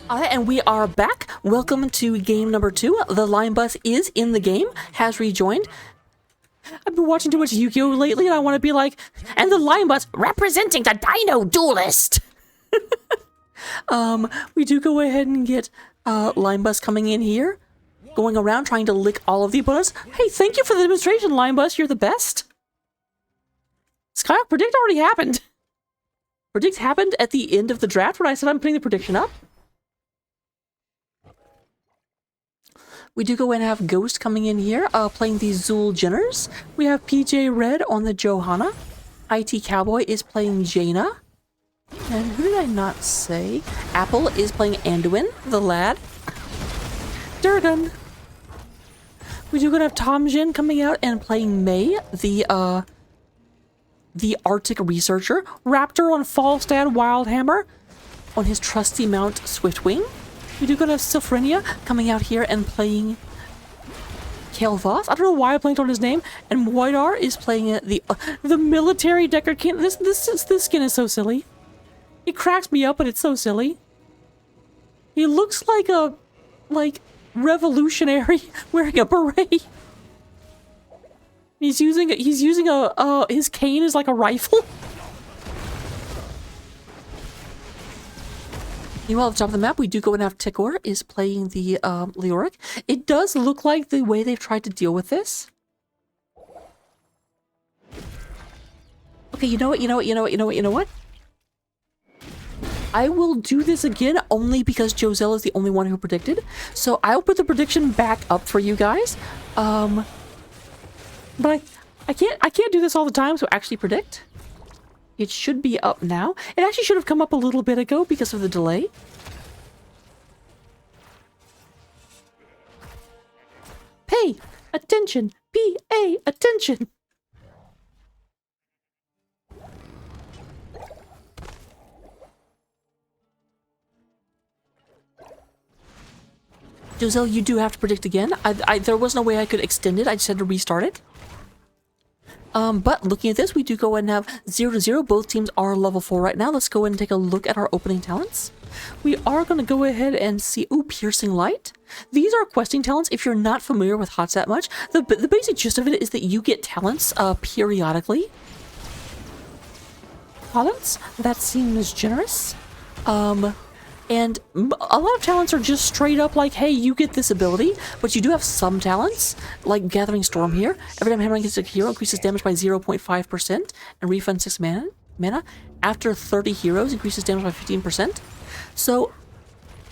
Alright, and we are back. Welcome to game number 2. The Line Bus is in the game, has rejoined. I've been watching too much Yu-Gi-Oh! Lately, and I want to be like, and the Line Bus representing the Dino Duelist! We do go ahead and get Line Bus coming in here, going around trying to lick all of the opponents. Hey, thank you for the demonstration, Line Bus. You're the best. Skyhawk, Predict already happened. Predict happened at the end of the draft when I said I'm putting the prediction up. We do go and have Ghost coming in here, playing the Zool Jenners. We have PJ Red on the Johanna. IT Cowboy is playing Jaina. And who did I not say? Apple is playing Anduin, the lad. Durgan. We do go to have Tom Jin coming out and playing May, the Arctic researcher. Raptor on Falstad Wildhammer on his trusty mount Swiftwing. We do go to have Sylphrenia coming out here and playing Kale Voss. I don't know why I blanked on his name. And Moidar is playing the military Decker King. This skin is so silly. It cracks me up, but it's so silly. He looks like a revolutionary wearing a beret. He's using his cane is like a rifle. Meanwhile, at the top of the map, we do go and have Tikor is playing the Leoric. It does look like the way they've tried to deal with this. Okay, you know what? I will do this again only because Joselle is the only one who predicted. So I'll put the prediction back up for you guys. But I can't do this all the time, so actually predict. It should be up now. It actually should have come up a little bit ago because of the delay. Pay attention. P-A attention. Joselle, you do have to predict again. There was no way I could extend it. I just had to restart it. But looking at this, we do go ahead and have 0-0. Both teams are level 4 right now. Let's go ahead and take a look at our opening talents. We are going to go ahead and see... Ooh, Piercing Light. These are questing talents. If you're not familiar with HOTS that much, the basic gist of it is that you get talents periodically. Talents? That seems generous. And a lot of talents are just straight up like, hey, you get this ability, but you do have some talents, like Gathering Storm here. Every time hammering hits a hero, increases damage by 0.5% and refund 6 mana. mana. After 30 heroes, increases damage by 15%. So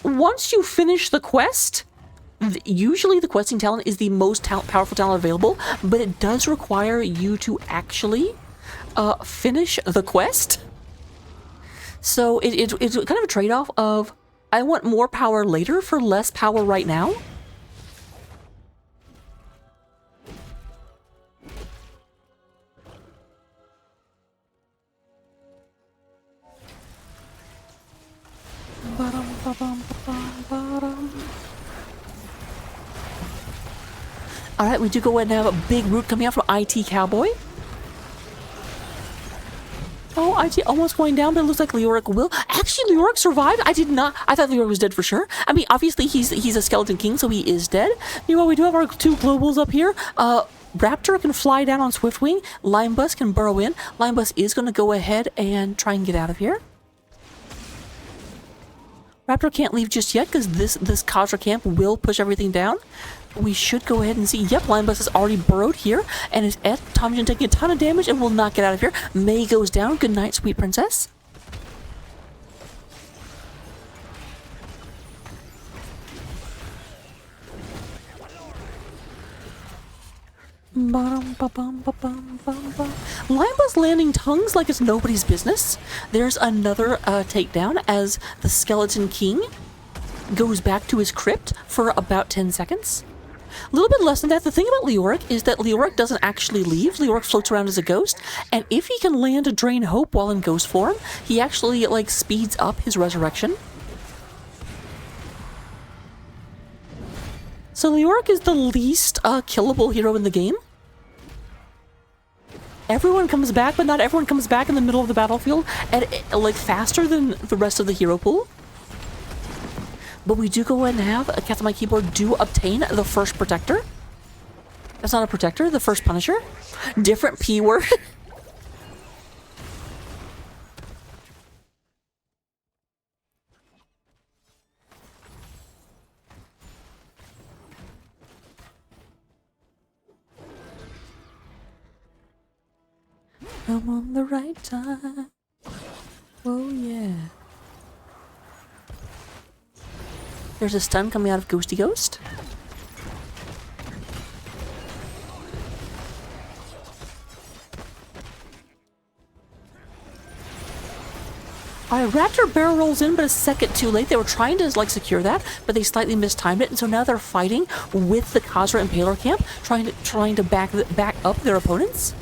once you finish the quest, usually the questing talent is the most powerful talent available, but it does require you to actually finish the quest. So it's kind of a trade-off of, I want more power later for less power right now. Alright, we do go ahead and have a big root coming out from IT Cowboy. Oh, IT almost going down, but it looks like Leoric will. Actually, Leoric survived. I thought Leoric was dead for sure. I mean, obviously, he's a skeleton king, so he is dead. Meanwhile, we do have our 2 globals up here. Raptor can fly down on Swiftwing. Linebus can burrow in. Linebus is going to go ahead and try and get out of here. Raptor can't leave just yet because this Khazra camp will push everything down. We should go ahead and see. Yep, Linebus is already burrowed here and is at Tomjin taking a ton of damage and will not get out of here. May goes down. Good night, sweet princess. Linebus landing tongues like it's nobody's business. There's another takedown as the Skeleton King goes back to his crypt for about 10 seconds. A little bit less than that. The thing about Leoric is that Leoric doesn't actually leave. Leoric floats around as a ghost, and if he can land a Drain Hope while in ghost form, he actually like speeds up his resurrection. So Leoric is the least killable hero in the game. Everyone comes back, but not everyone comes back in the middle of the battlefield at like faster than the rest of the hero pool. But we do go ahead and have a Cats on My Keyboard do obtain the first Protector. That's not a Protector, the first Punisher. Different P word. I'm on the right time. Oh yeah. There's a stun coming out of Ghosty Ghost. Alright, Raptor barrel rolls in, but a second too late. They were trying to like secure that, but they slightly mistimed it, and so now they're fighting with the Khazra Impaler camp, trying to back up their opponents.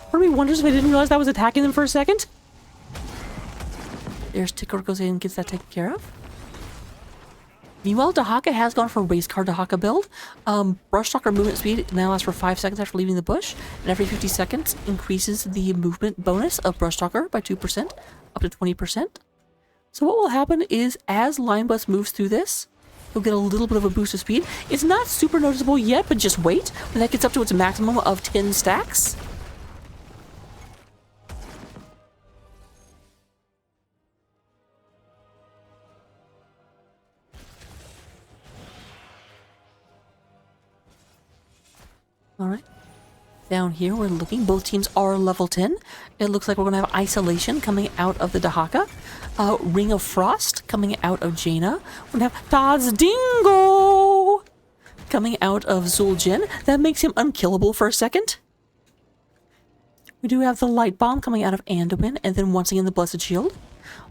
Part of me wonders if I didn't realize that was attacking them for a second. There's Tickor goes in and gets that taken care of. Meanwhile, Dahaka has gone for a race car Dahaka build. Brush Stalker movement speed now lasts for 5 seconds after leaving the bush, and every 50 seconds increases the movement bonus of Brush Stalker by 2%, up to 20%. So what will happen is, as Linebus moves through this, he'll get a little bit of a boost of speed. It's not super noticeable yet, but just wait. When that gets up to its maximum of 10 stacks, alright. Down here, we're looking. Both teams are level 10. It looks like we're going to have Isolation coming out of the Dahaka. Ring of Frost coming out of Jaina. We're going to have Taz Dingo coming out of Zul'jin. That makes him unkillable for a second. We do have the Light Bomb coming out of Anduin, and then once again the Blessed Shield.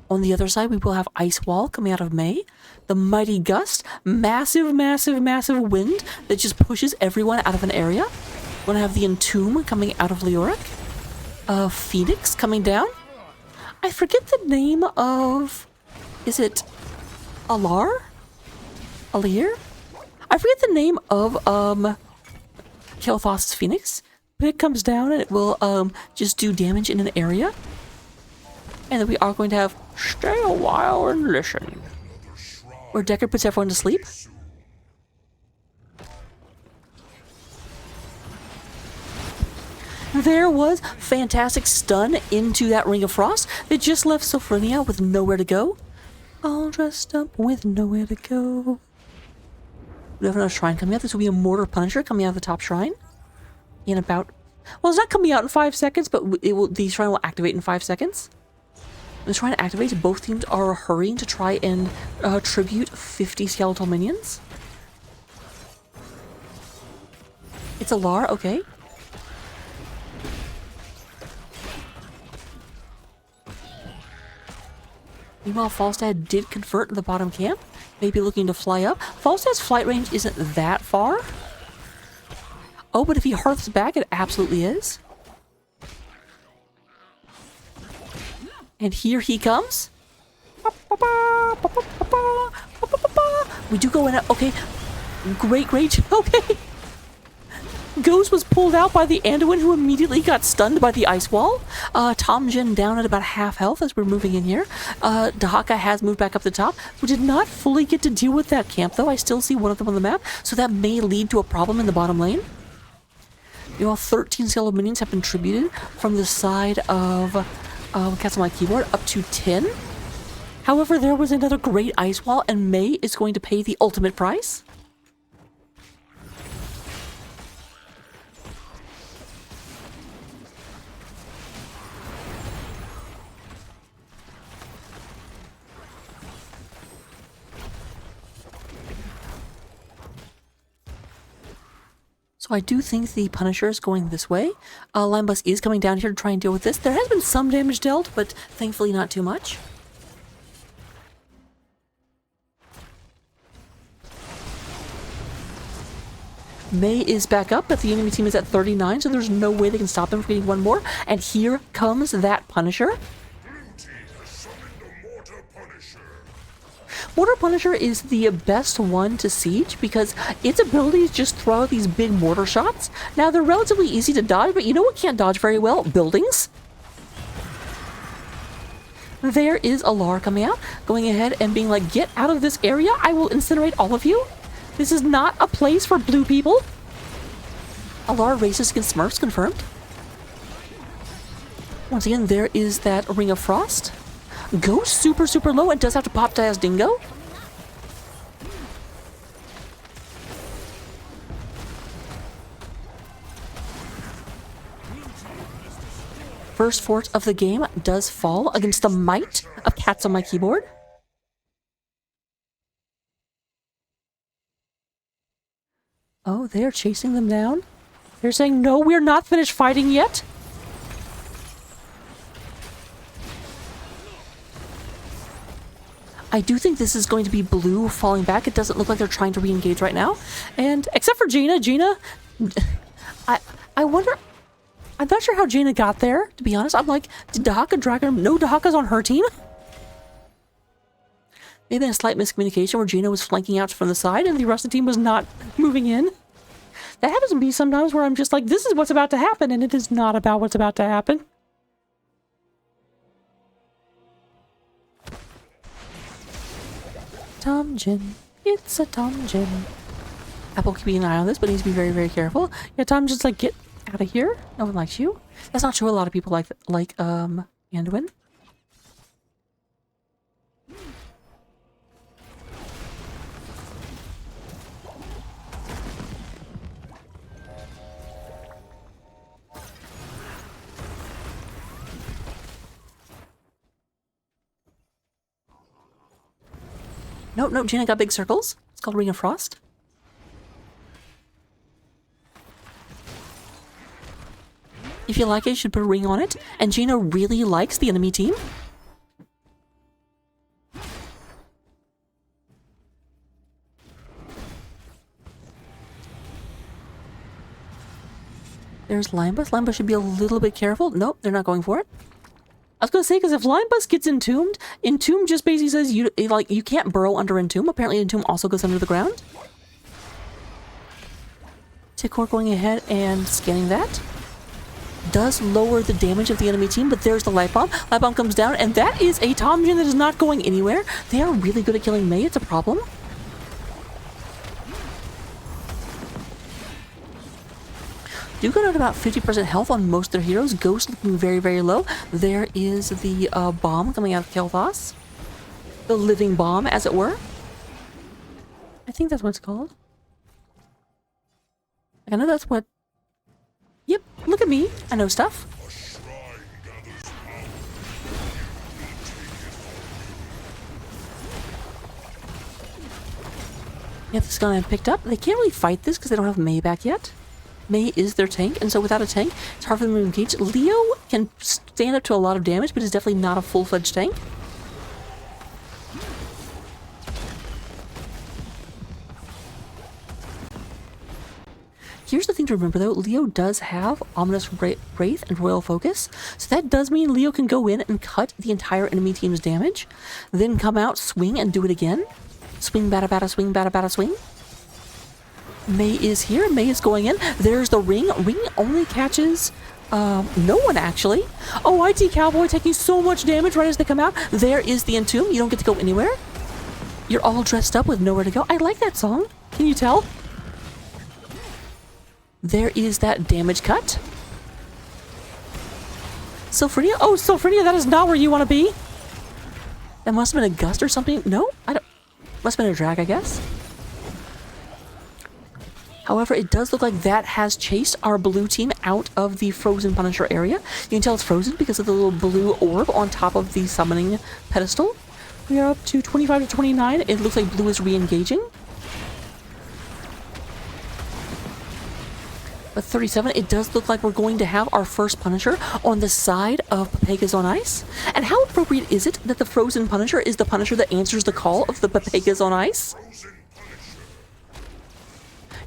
On the other side, we will have Ice Wall coming out of Mei. The Mighty Gust, massive, massive, massive wind that just pushes everyone out of an area. We're going to have the Entomb coming out of Leoric. Phoenix coming down. I forget the name of... Is it Alar? Alir? I forget the name of Kel'Thas's Phoenix. But it comes down and it will just do damage in an area. And then we are going to have Stay a While and Listen, where Decker puts everyone to sleep. There was fantastic stun into that Ring of Frost that just left Sophronia with nowhere to go. All dressed up with nowhere to go. We have another shrine coming out. This will be a Mortar Punisher coming out of the top shrine. in about... Well, it's not coming out in 5 seconds, but the shrine will activate in 5 seconds. When the shrine activates, both teams are hurrying to try and tribute 50 skeletal minions. It's a Lar, okay. Meanwhile, Falstad did convert the bottom camp, maybe looking to fly up. Falstad's flight range isn't that far. Oh, but if he hearths back, it absolutely is. And here he comes. We do go in. Okay. Great. Okay. Ghost was pulled out by the Anduin, who immediately got stunned by the ice wall. Tom Jin down at about half health as we're moving in here. Dahaka has moved back up the top. We did not fully get to deal with that camp, though. I still see one of them on the map, so that may lead to a problem in the bottom lane. You know, 13 skeletal minions have been tributed from the side of Cats on My Keyboard up to 10. However, there was another great ice wall, and Mei is going to pay the ultimate price. So I do think the Punisher is going this way. Linebus is coming down here to try and deal with this. There has been some damage dealt, but thankfully not too much. Mei is back up, but the enemy team is at 39, so there's no way they can stop them from getting one more. And here comes that Punisher. Mortar Punisher is the best one to siege because its abilities just throw out these big mortar shots. Now, they're relatively easy to dodge, but you know what can't dodge very well? Buildings. There is a Lar coming out, going ahead and being like, get out of this area, I will incinerate all of you. This is not a place for blue people. A Lar races against Smurfs, confirmed. Once again, there is that Ring of Frost. Goes super low and does have to pop Diaz Dingo. First fort of the game does fall against the might of Cats on My Keyboard. Oh, they're chasing them down. They're saying, no, we're not finished fighting yet. I do think this is going to be blue falling back. It doesn't look like they're trying to re-engage right now. And except for Jaina, I wonder, I'm not sure how Jaina got there, to be honest. I'm like, did Dahaka drag her? No, Dahaka's on her team. Maybe a slight miscommunication where Jaina was flanking out from the side and the rest of the team was not moving in. That happens to me sometimes where I'm just like, this is what's about to happen, and it is not about what's about to happen. Tom Jin. It's a Tom Jin. Apple keeping an eye on this, but needs to be very careful. Yeah, Tom just like, get out of here. No one likes you. That's not true. A lot of people like Anduin. No, Jaina got big circles. It's called Ring of Frost. If you like it, you should put a ring on it. And Jaina really likes the enemy team. There's Linebus. Linebus should be a little bit careful. Nope, they're not going for it. I was going to say, because if Linebus gets entombed, Entomb just basically says you can't burrow under Entomb. Apparently Entomb also goes under the ground. Tikor going ahead and scanning that. Does lower the damage of the enemy team, but there's the Light Bomb. Light Bomb comes down, and that is a Tom Jin that is not going anywhere. They are really good at killing Mei. It's a problem. Do go down to about 50% health on most of their heroes. Ghost looking very low. There is the bomb coming out of Kel'Thas. The living bomb, as it were. I think that's what it's called. I know that's what Look at me. I know stuff. Yeah, this gun I picked up. They can't really fight this because they don't have Mei back yet. Mei is their tank, and so without a tank, it's hard for them to engage. Leo can stand up to a lot of damage, but is definitely not a full-fledged tank. Here's the thing to remember, though. Leo does have Ominous Wraith and Royal Focus, so that does mean Leo can go in and cut the entire enemy team's damage, then come out, swing, and do it again. Swing, bada, bada, swing, bada, bada, swing. Mei is here. Mei is going in. There's the ring. Ring only catches no one, actually. Oh, IT Cowboy taking so much damage right as they come out. There is the Entomb. You don't get to go anywhere. You're all dressed up with nowhere to go. I like that song. Can you tell? There is that damage cut. Sophronia? Oh, Sophronia, that is not where you want to be. That must have been a gust or something. No, I don't. Must have been a drag, I guess. However, it does look like that has chased our blue team out of the frozen Punisher area. You can tell it's frozen because of the little blue orb on top of the summoning pedestal. We are up to 25 to 29. It looks like blue is re-engaging. But 37, it does look like we're going to have our first Punisher on the side of Pepegas on Ice. And how appropriate is it that the frozen Punisher is the Punisher that answers the call of the Pepegas on Ice?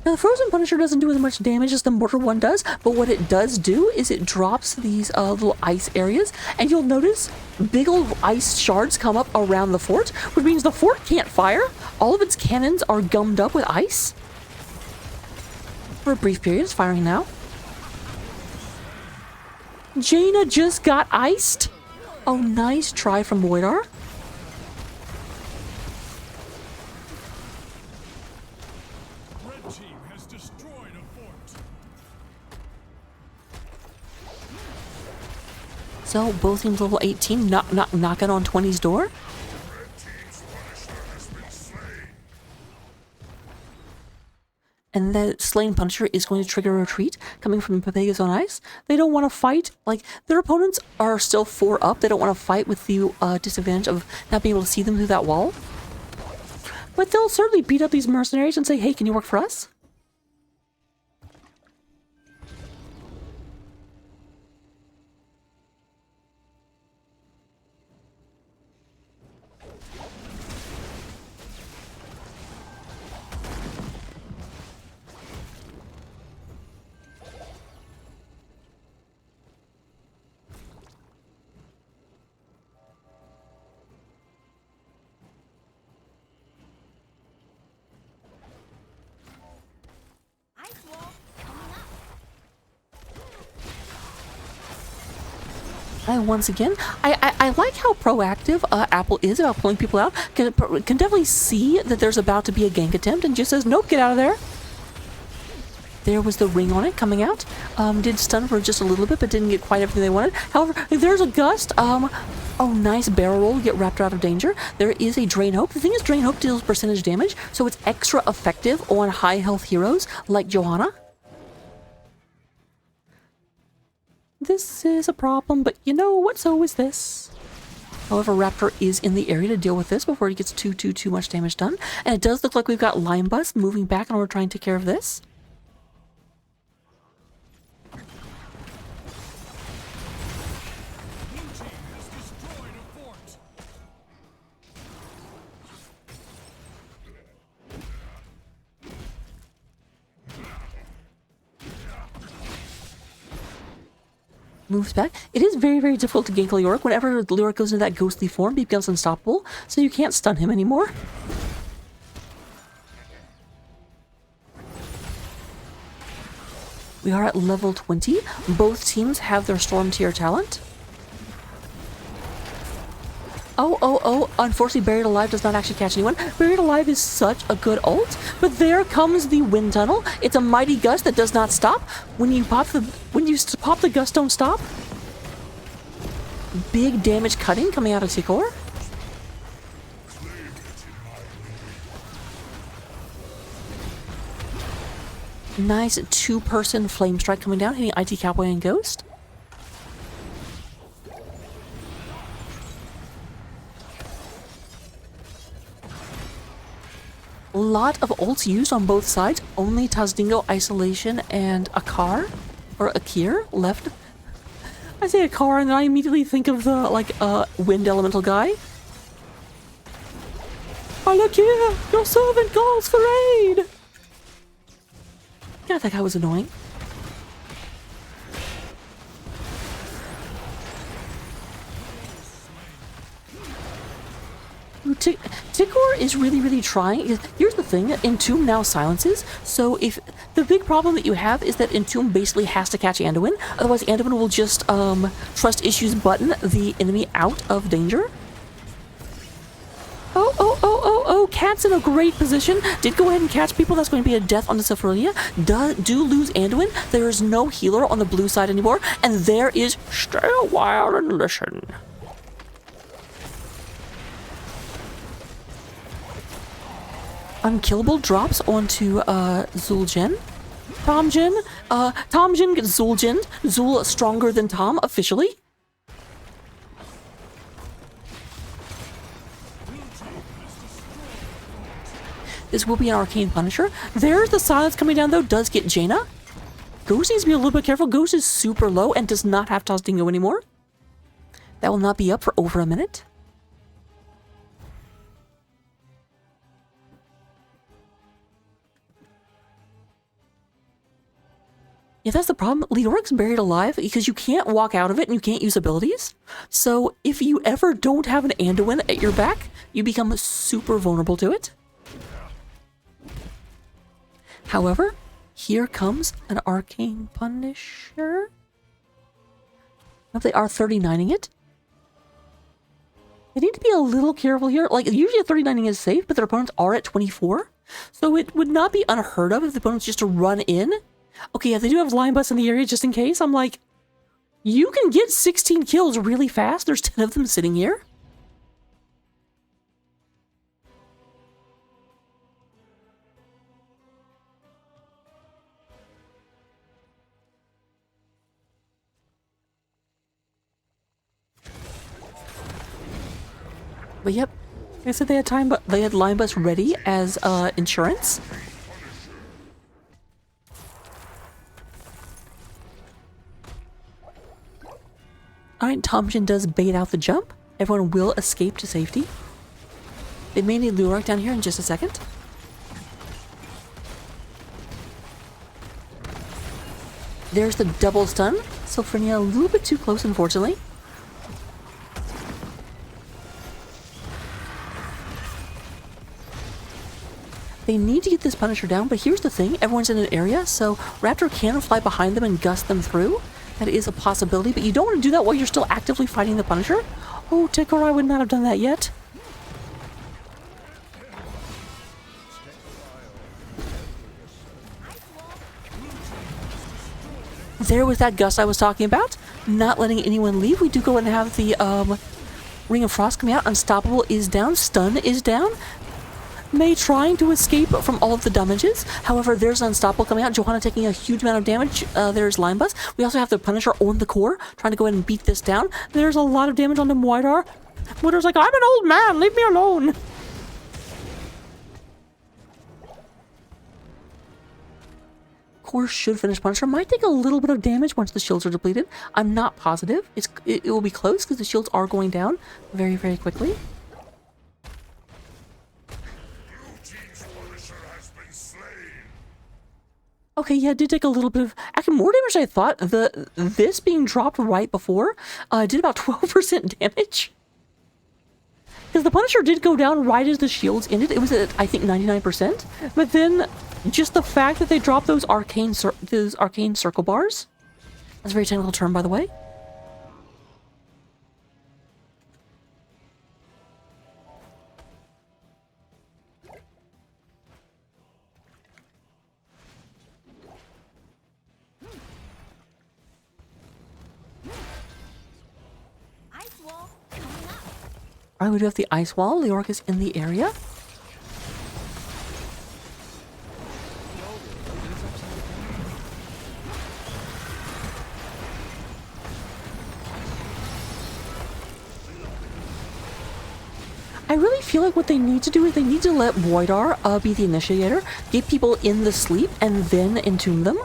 Now, the frozen Punisher doesn't do as much damage as the mortar one does, but what it does do is it drops these little ice areas, and you'll notice big old ice shards come up around the fort, which means the fort can't fire. All of its cannons are gummed up with ice. For a brief period, it's firing now. Jaina just got iced. Oh, nice try from Moidar. Red team has destroyed a fort. So both teams level 18, knocking on 20's door. And the slain Punisher is going to trigger a retreat coming from Pepegas on Ice. They don't want to fight. Like, their opponents are still 4 up. They don't want to fight with the disadvantage of not being able to see them through that wall. But they'll certainly beat up these mercenaries and say, hey, can you work for us? Ice wall coming up. And once again, I like how proactive Apple is about pulling people out. Can definitely see that there's about to be a gank attempt and just says, nope, get out of there. There was the ring on it coming out. Did stun for just a little bit, but didn't get quite everything they wanted. However, there's a gust. Oh, nice barrel roll, get wrapped out of danger. There is a Drain Hope. The thing is, Drain Hope deals percentage damage, so it's extra effective on high health heroes like Johanna. This is a problem, but you know what? So is this. However, Raptor is in the area to deal with this before he gets too much damage done. And it does look like we've got Line Bus moving back, and we're trying to take care of this. Moves back. It is very, very difficult to gank Leoric. Whenever Leoric goes into that ghostly form, he becomes unstoppable, so you can't stun him anymore. We are at level 20. Both teams have their Storm tier talent. Oh, unfortunately Buried Alive does not actually catch anyone. Buried Alive is such a good ult, but there comes the Wind Tunnel. It's a mighty gust that does not stop. When you pop the gust, don't stop. Big damage cutting coming out of Tikor. Nice two-person flame strike coming down, hitting IT Cowboy and Ghost. A lot of ults used on both sides. Only Tazdingo, Isolation, and Akar, or Akir, left. I say Akar and I immediately think of the, like, wind elemental guy. Alakir, your servant calls for aid! God, that guy was annoying. Tikor is really trying. Here's the thing, Entomb now silences, so if the big problem that you have is that Entomb basically has to catch Anduin, otherwise Anduin will just trust issues button the enemy out of danger. Oh, Cat's in a great position. Did go ahead and catch people. That's going to be a death on the Sephirothia. Do lose Anduin. There is no healer on the blue side anymore, and there is stay a while and listen. Unkillable drops onto Zul'jin. Tom gets Zul'jin. Zul stronger than Tom officially. This will be an Arcane Punisher. There's the silence coming down though, does get Jaina. Ghost needs to be a little bit careful. Ghost is super low and does not have Tazdingo anymore. That will not be up for over a minute. Yeah, that's the problem. Leoric's buried alive because you can't walk out of it and you can't use abilities. So if you ever don't have an Anduin at your back, you become super vulnerable to it. However, here comes an Arcane Punisher. If they are 39ing it. They need to be a little careful here. Like, usually a 39ing is safe, but their opponents are at 24. So it would not be unheard of if the opponents just to run in. Okay, yeah, they do have Lion Bus in the area just in case. I'm like, you can get 16 kills really fast. There's 10 of them sitting here. But yep, like I said, they had Lion Bus ready as insurance. Alright, Tomjin does bait out the jump. Everyone will escape to safety. They may need Lurak down here in just a second. There's the double stun. Sylphania a little bit too close, unfortunately. They need to get this Punisher down, but here's the thing. Everyone's in an area, so Raptor can fly behind them and gust them through. That is a possibility, but you don't want to do that while you're still actively fighting the Punisher. Oh, Tikor, I would not have done that yet. There was that gust I was talking about. Not letting anyone leave. We do go and have the Ring of Frost coming out. Unstoppable is down. Stun is down. Mei trying to escape from all of the damages. However, there's Unstoppable coming out. Johanna taking a huge amount of damage. There's Lion Bus. We also have the Punisher on the core, trying to go ahead and beat this down. There's a lot of damage onto Moidar. Moidar's like, I'm an old man, leave me alone. Core should finish Punisher. Might take a little bit of damage once the shields are depleted. I'm not positive. It will be close because the shields are going down very, very quickly. Okay, yeah, it did take a little bit of... Actually, more damage than I thought. This being dropped right before did about 12% damage. Because the Punisher did go down right as the shields ended. It was at, I think, 99%. But then, just the fact that they dropped those arcane circle bars... That's a very technical term, by the way. Alright, we do have the ice wall. Leoric is in the area. I really feel like what they need to do is they need to let Voidar be the initiator, get people in the sleep, and then entomb them.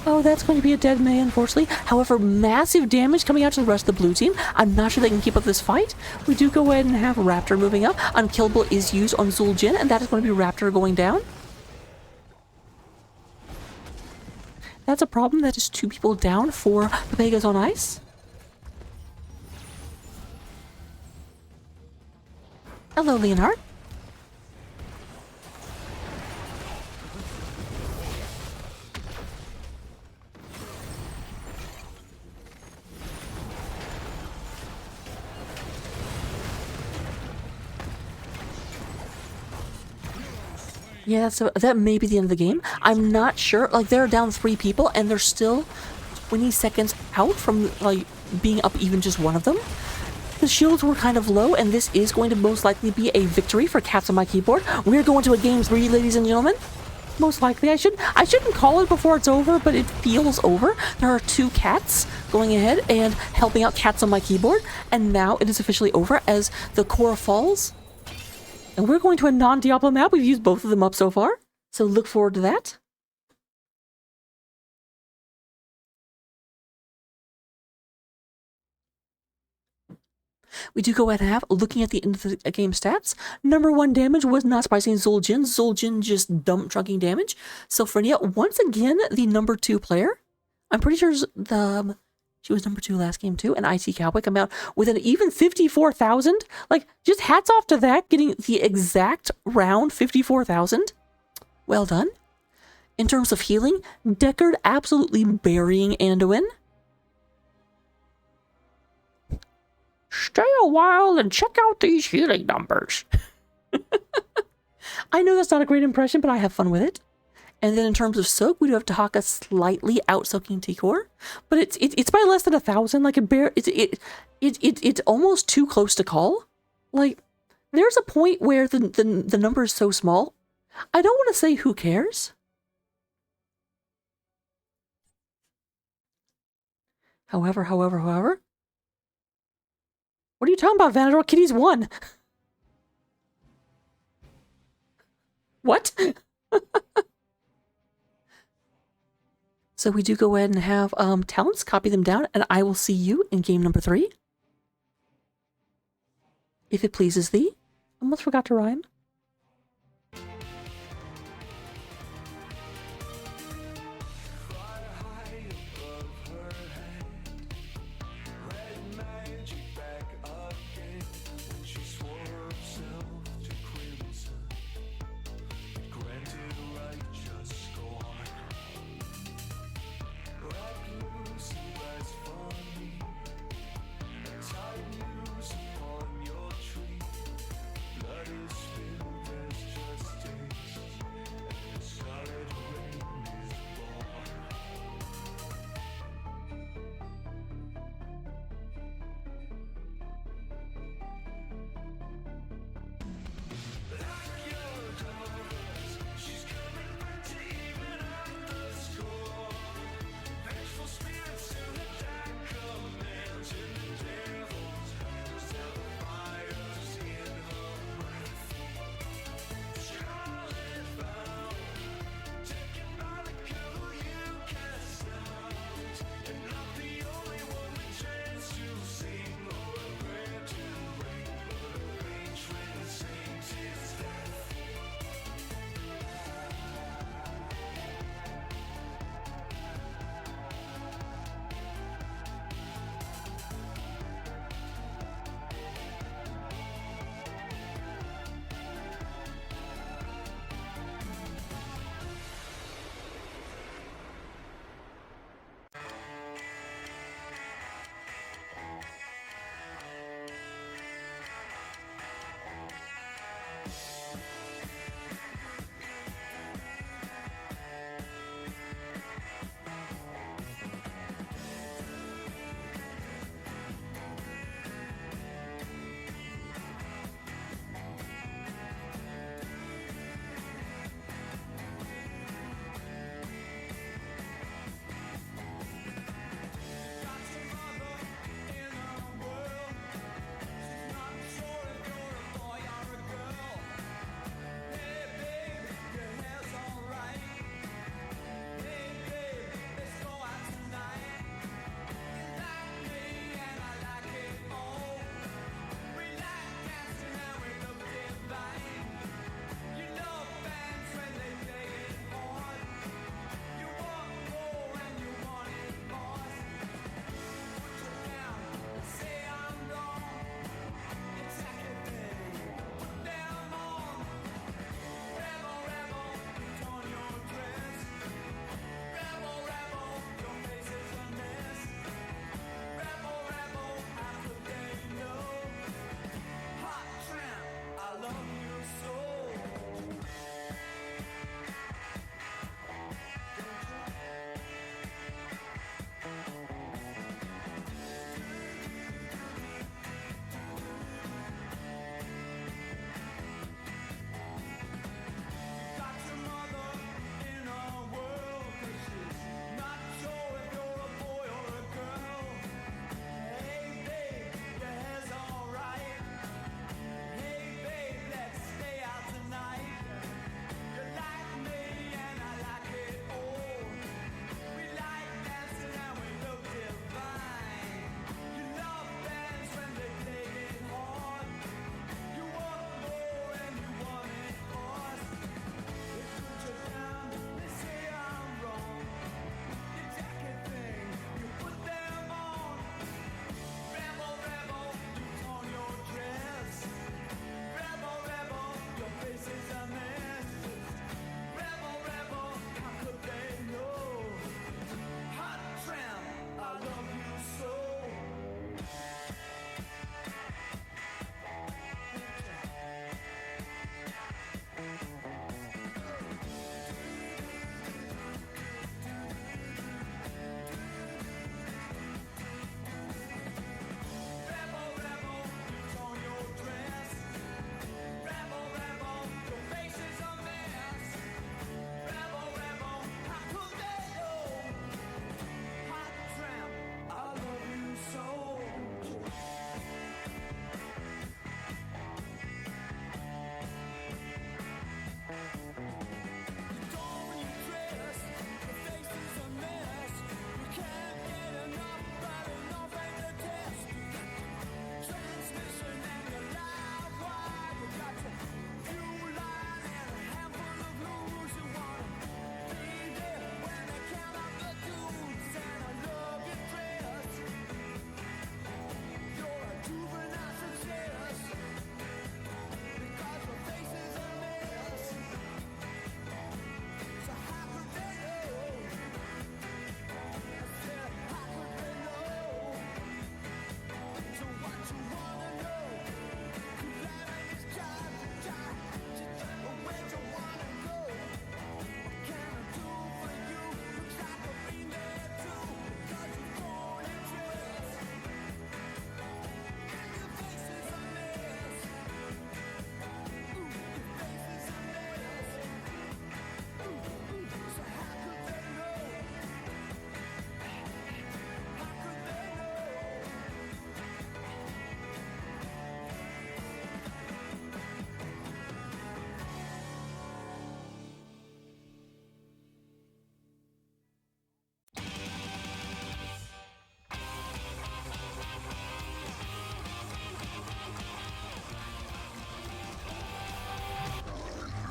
Oh, that's going to be a dead May, unfortunately. However, massive damage coming out to the rest of the blue team. I'm not sure they can keep up this fight. We do go ahead and have Raptor moving up. Unkillable is used on Zul'jin, and that is going to be Raptor going down. That's a problem. That is 2 people down for Pepegas on ice. Hello, Leonhard. Yeah, so that may be the end of the game. I'm not sure. Like, they're down 3 people, and they're still 20 seconds out from, like, being up even just one of them. The shields were kind of low, and this is going to most likely be a victory for Cats on my keyboard. We're going to a game 3, ladies and gentlemen. Most likely. I shouldn't call it before it's over, but it feels over. There are 2 cats going ahead and helping out Cats on my keyboard, and now it is officially over as the core falls. And we're going to a non-Diablo map. We've used both of them up so far, so look forward to that. We do go ahead and have, looking at the end of the game stats, number 1 damage was not surprising Zul'jin. Zul'jin just dump trucking damage. Sophronia, once again, the number 2 player. I'm pretty sure she was number 2 last game too, and IT Cowboy come out with an even 54,000. Like, just hats off to that, getting the exact round 54,000. Well done. In terms of healing, Deckard absolutely burying Anduin. Stay a while and check out these healing numbers. I know that's not a great impression, but I have fun with it. And then in terms of soak, we do have Tahaka slightly out-soaking Tikor, but it's by less than 1,000. Like, it's almost too close to call. Like, there's a point where the number is so small. I don't want to say who cares. However. What are you talking about, Vanador? Kitty's won. What? So we do go ahead and have talents, copy them down, and I will see you in game number 3. If it pleases thee. Almost forgot to rhyme. Tight news upon your tree. Blood is spilled.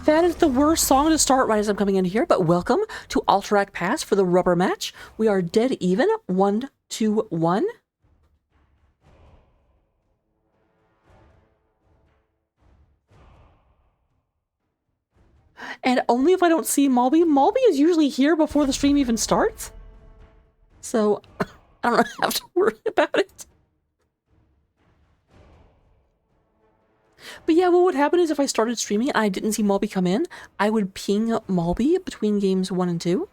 That is the worst song to start right as I'm coming in here, but welcome to Alterac Pass for the rubber match. We are dead even, 1-2-1. And only if I don't see Malby. Malby is usually here before the stream even starts. So, I don't have to worry about it. But yeah, what would happen is if I started streaming and I didn't see Malby come in, I would ping Malby between games 1 and 2.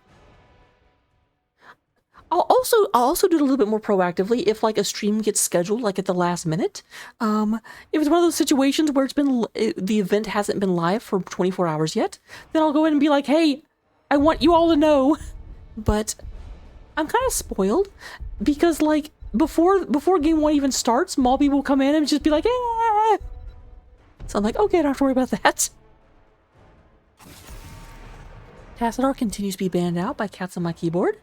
I'll also do it a little bit more proactively if like a stream gets scheduled like at the last minute. If it's one of those situations where the event hasn't been live for 24 hours yet, then I'll go in and be like, hey, I want you all to know. But I'm kind of spoiled because like before game 1 even starts, Malby will come in and just be like, eh. So I'm like, okay, I don't have to worry about that. Tassadar continues to be banned out by Cats on My Keyboard.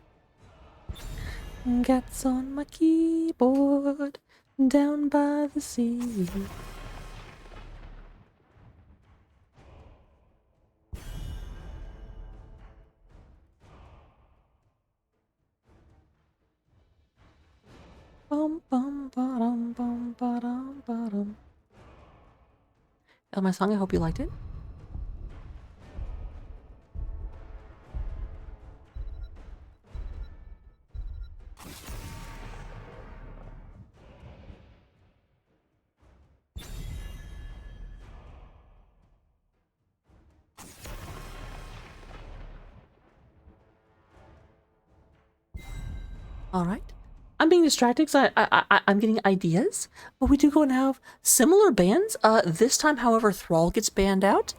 Cats on my keyboard, down by the sea. Bum bum ba-dum bum ba-dum ba-dum. That was my song. I hope you liked it. All right. I'm being distracted because I'm getting ideas, but we do go and have similar bans. This time, however, Thrall gets banned out.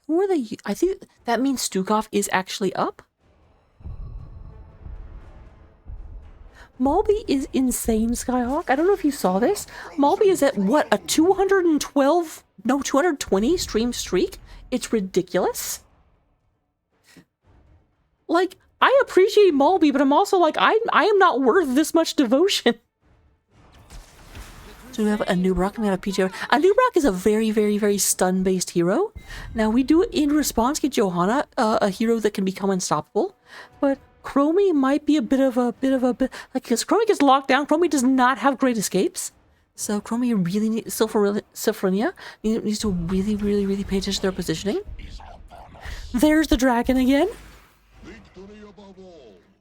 Who are they? I think that means Stukov is actually up. Malby is insane, Skyhawk. I don't know if you saw this. Malby is at, what, a 220 stream streak? It's ridiculous. Like, I appreciate Malby, but I'm also like, I am not worth this much devotion. So we have a Nubrak and we have a PJ. A Nubrak is a very, very, very stun-based hero. Now, we do, in response, get Johanna, a hero that can become unstoppable. But Chromie might be a bit of a, like, because Chromie gets locked down. Chromie does not have great escapes. So Chromie really needs, Sylphronia needs to really, really, really pay attention to their positioning. There's the dragon again.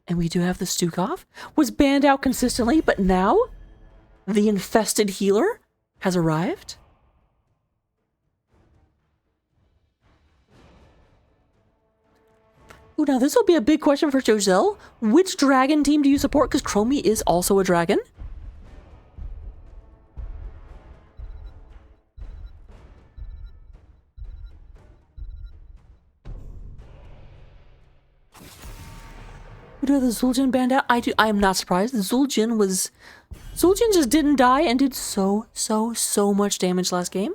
And we do have the Stukov. Was banned out consistently, but now the infested healer has arrived. Ooh, now this will be a big question for Joselle. Which dragon team do you support? Because Chromie is also a dragon. We do have the Zul'jin banned out. I am not surprised. Zul'jin just didn't die and did so much damage last game.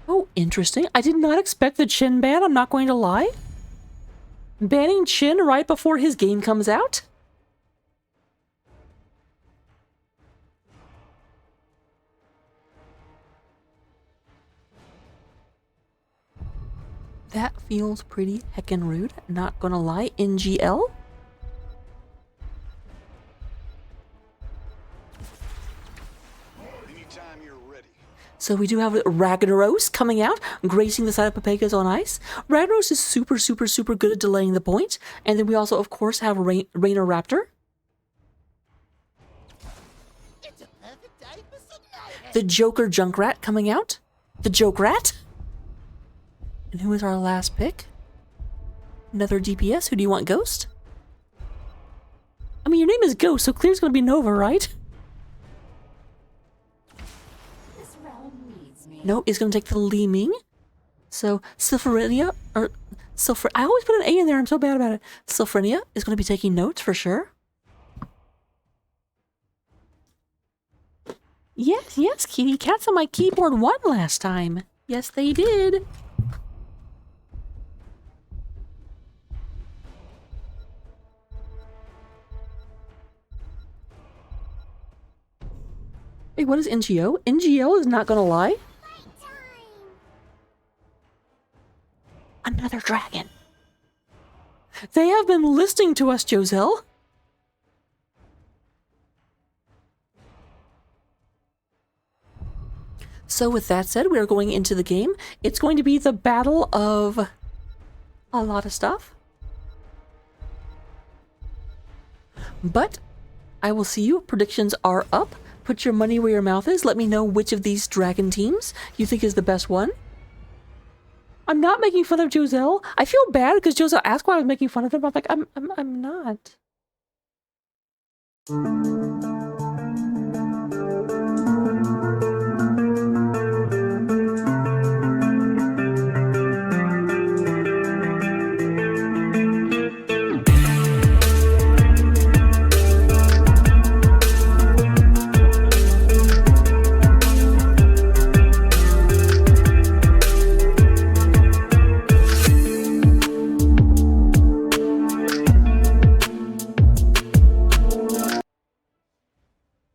Oh, interesting. I did not expect the Chin ban, I'm not going to lie. Banning Chin right before his game comes out? That feels pretty heckin' rude, not gonna lie. NGL? So we do have Ragnaros coming out, gracing the side of Pepegas on ice. Ragnaros is super good at delaying the point. And then we also, of course, have Rainer Raptor. The Joker Junkrat coming out. The Jokerat. And who is our last pick? Another DPS. Who do you want, Ghost? I mean, your name is Ghost, so Clear's going to be Nova, right? No, it's going to take the Li Ming. So, Sylphronia, or I always put an A in there, I'm so bad about it. Sylphronia is going to be taking notes for sure. Yes, kitty cats on my keyboard won last time. Yes, they did. Hey, what is NGO? NGO is not gonna lie. Another dragon. They have been listening to us, Joselle. So with that said, we are going into the game. It's going to be the battle of a lot of stuff. But I will see you. Predictions are up. Put your money where your mouth is. Let me know which of these dragon teams you think is the best one. I'm not making fun of Joselle. I feel bad because Joselle asked why I was making fun of him. I'm like, I'm not.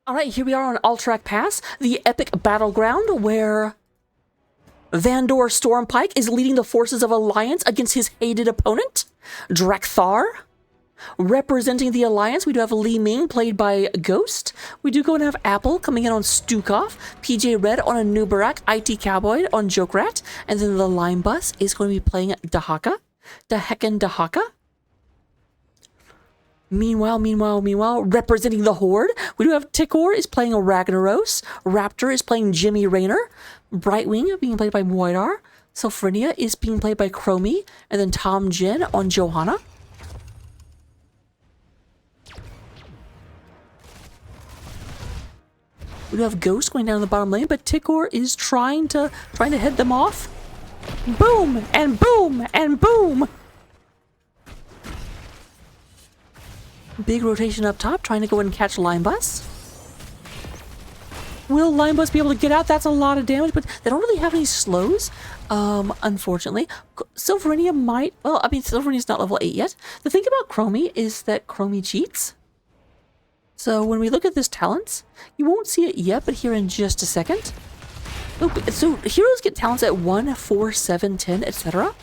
Alright, here we are on Alterac Pass, the epic battleground where Vandor Stormpike is leading the forces of Alliance against his hated opponent, Drakthar. Representing the Alliance, we do have Li Ming, played by Ghost. We do go and have Apple coming in on Stukov, PJ Red on a Nubarak, IT Cowboy on Jokerat, and then the Lime Bus is going to be playing Dahaka. Dahaka. Meanwhile, representing the Horde, we do have Tikor is playing a Ragnaros, Raptor is playing Jimmy Rayner, Brightwing being played by Moidar, Sophronia is being played by Chromie, and then Tom Jin on Johanna. We do have Ghost going down the bottom lane, but Tikor is trying to head them off. Boom and boom and boom. Big rotation up top, trying to go and catch Lime Bus. Will Lime Bus be able to get out? That's a lot of damage, but they don't really have any slows, unfortunately. Silverania might... Well, I mean, Silverania's not level 8 yet. The thing about Chromie is that Chromie cheats. So when we look at this talents, you won't see it yet, but here in just a second. So heroes get talents at 1, 4, 7, 10, etc.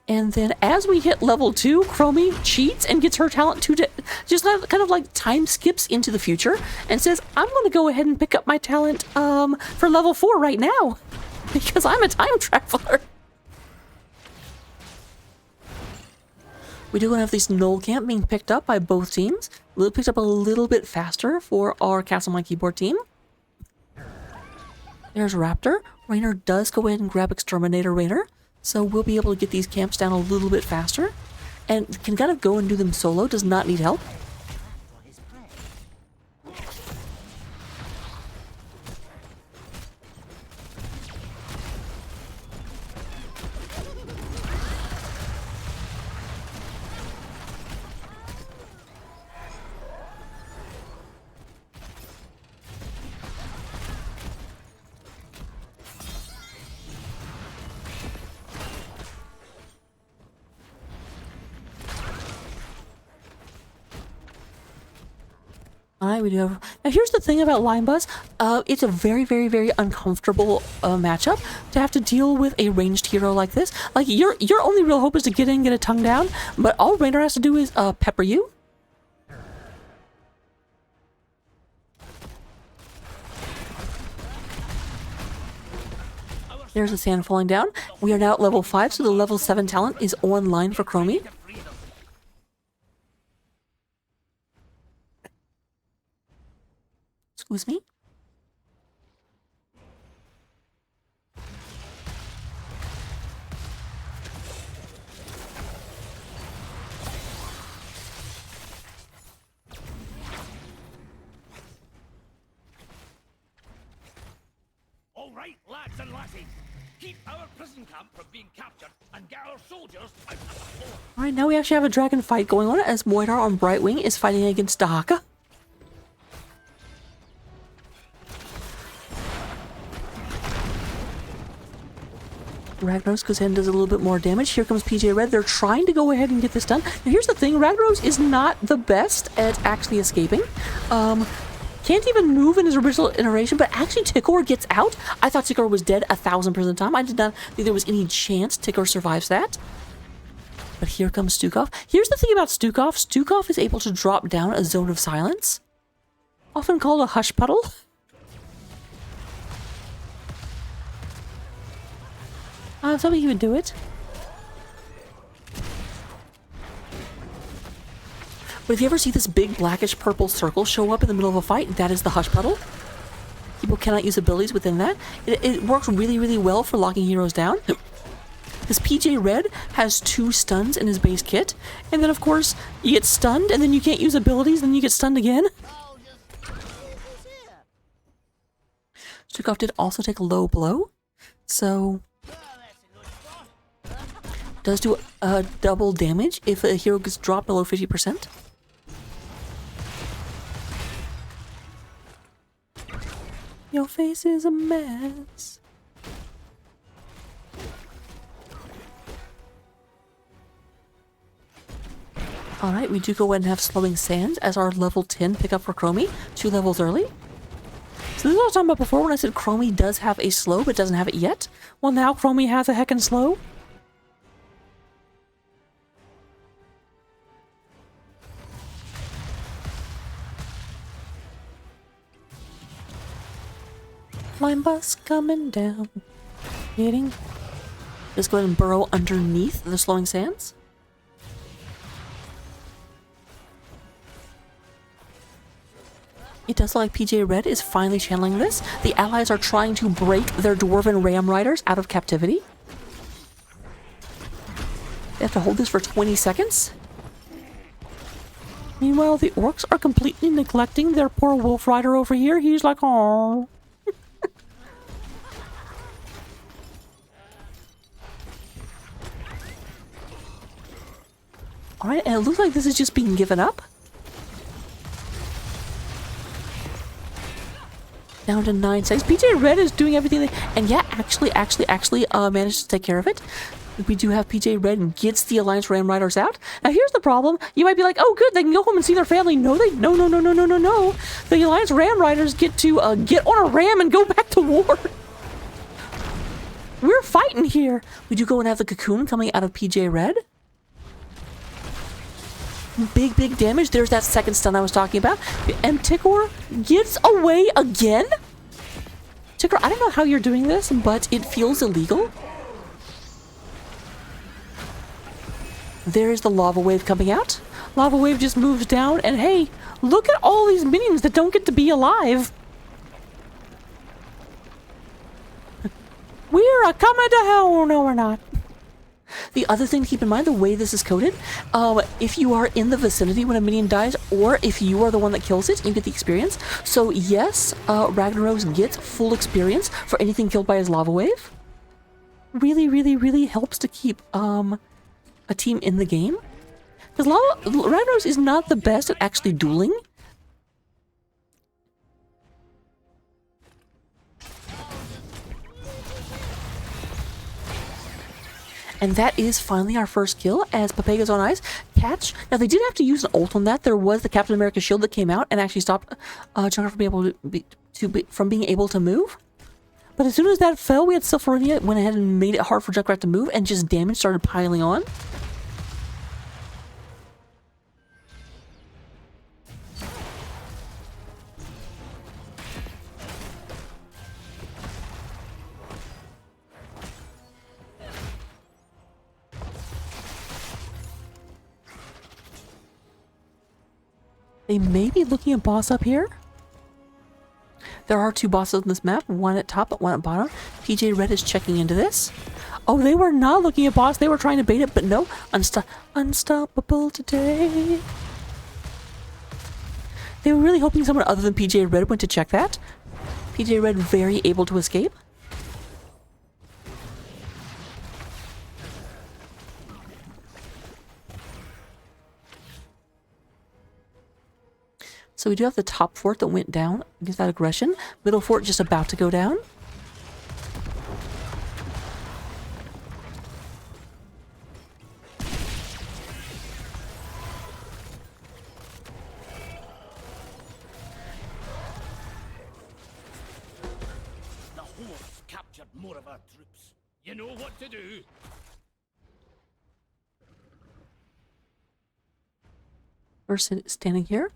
And then as we hit level 2, Chromie cheats and gets her talent to just kind of like time skips into the future and says, I'm going to go ahead and pick up my talent for level 4 right now because I'm a time traveler. We do have this Null Camp being picked up by both teams. Picked up a little bit faster for our Castle My Keyboard team. There's Raptor. Rainer does go ahead and grab Exterminator Rainer. So we'll be able to get these camps down a little bit faster. And can kind of go and do them solo, does not need help. Alright, we do have... Now here's the thing about Lime Bus. It's a very, very, very uncomfortable matchup to have to deal with a ranged hero like this. Like, your only real hope is to get in, get a tongue down, but all Rainer has to do is pepper you. There's the sand falling down. We are now at level 5, so the level 7 talent is online for Chromie. Excuse me? All right, lads and lassies. Keep our prison camp from being captured and get our soldiers out of the floor. Alright, now we actually have a dragon fight going on as Moidar on Brightwing is fighting against Dahaka. Ragnaros goes ahead and does a little bit more damage. Here comes PJ Red. They're trying to go ahead and get this done. Now here's the thing, Ragnaros is not the best at actually escaping. Can't even move in his original iteration, but actually Tikor gets out. I thought Tikor was dead 1000% of the time. I did not think there was any chance Tikor survives that. But here comes Stukov. Here's the thing about Stukov. Stukov is able to drop down a zone of silence, often called a hush puddle. Somebody even do it. But if you ever see this big blackish purple circle show up in the middle of a fight, that is the hush puddle. People cannot use abilities within that. It works really, really well for locking heroes down. This PJ Red has 2 stuns in his base kit. And then, of course, you get stunned, and then you can't use abilities, and then you get stunned again. Stukov did also take a low blow. So does do double damage if a hero gets dropped below 50%. Your face is a mess. Alright, we do go ahead and have Slowing Sands as our level 10 pickup for Chromie, 2 levels early. So this is what I was talking about before when I said Chromie does have a slow but doesn't have it yet. Well, now Chromie has a heckin' slow. Line bus coming down. Hitting. Just go ahead and burrow underneath the Slowing Sands. It does look like PJ Red is finally channeling this. The allies are trying to break their Dwarven Ram Riders out of captivity. They have to hold this for 20 seconds. Meanwhile, the orcs are completely neglecting their poor Wolf Rider over here. He's like, oh. Alright, and it looks like this is just being given up. Down to 9 seconds. PJ Red is doing everything and yeah, actually managed to take care of it. We do have PJ Red gets the Alliance Ram Riders out. Now here's the problem. You might be like, oh good, they can go home and see their family. No. The Alliance Ram Riders get to get on a ram and go back to war. We're fighting here. We do go and have the cocoon coming out of PJ Red. Big damage. There's that second stun I was talking about. And Tikor gets away again? Tikor, I don't know how you're doing this, but it feels illegal. There's the lava wave coming out. Lava wave just moves down, and hey, look at all these minions that don't get to be alive. We're a coming to hell. No, we're not. The other thing to keep in mind, the way this is coded, if you are in the vicinity when a minion dies, or if you are the one that kills it, you get the experience. So yes, Ragnaros gets full experience for anything killed by his lava wave. Really helps to keep a team in the game. Because Ragnaros is not the best at actually dueling. And that is finally our first kill as Pepegas on ice. Catch. Now, they did have to use an ult on that. There was the Captain America shield that came out and actually stopped Junkrat from being able to move. But as soon as that fell, we had Sylphoria went ahead and made it hard for Junkrat to move, and just damage started piling on. They may be looking at boss up here. There are 2 bosses on this map, one at top and one at bottom. PJ Red is checking into this. Oh, they were not looking at boss. They were trying to bait it, but no. Unstoppable today. They were really hoping someone other than PJ Red went to check that. PJ Red very able to escape. So we do have the top fort that went down against that aggression. Middle fort just about to go down. captured more of our troops. You know what to do. Person standing here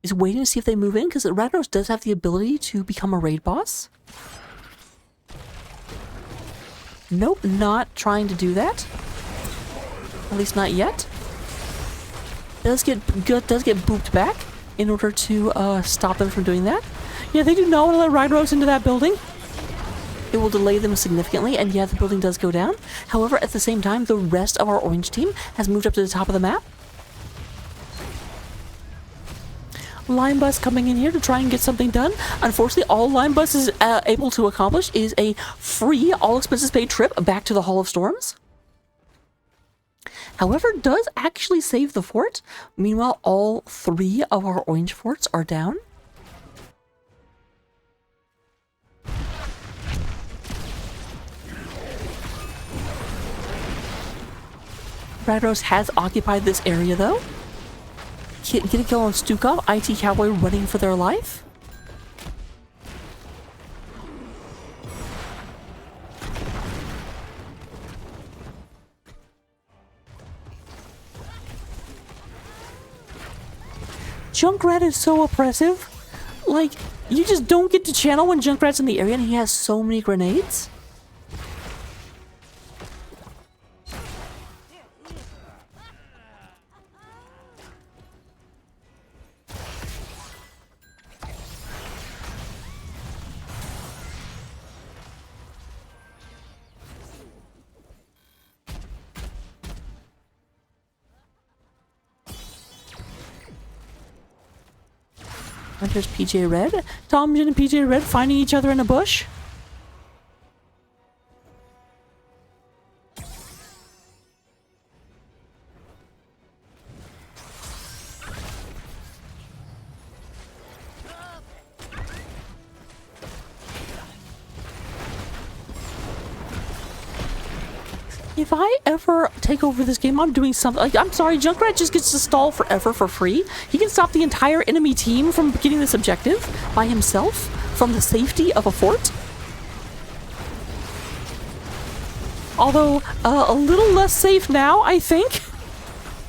is waiting to see if they move in, because Ragnaros does have the ability to become a raid boss. Nope, not trying to do that. At least not yet. Does get booped back in order to stop them from doing that. Yeah, they do not want to let Ragnaros into that building. It will delay them significantly, and yeah, the building does go down. However, at the same time, the rest of our orange team has moved up to the top of the map. Line Bus coming in here to try and get something done. Unfortunately, all Line Bus is able to accomplish is a free, all-expenses-paid trip back to the Hall of Storms. However, does actually save the fort. Meanwhile, all 3 of our orange forts are down. Ragnaros has occupied this area, though. Get a kill on Stukov, IT Cowboy running for their life. Junkrat is so oppressive. Like, you just don't get to channel when Junkrat's in the area, and he has so many grenades. There's PJ Red. Tomjin and PJ Red finding each other in a bush. If I ever take over this game, I'm doing something like, I'm sorry, Junkrat just gets to stall forever for free. He can stop the entire enemy team from getting this objective by himself from the safety of a fort. Although, a little less safe now, I think.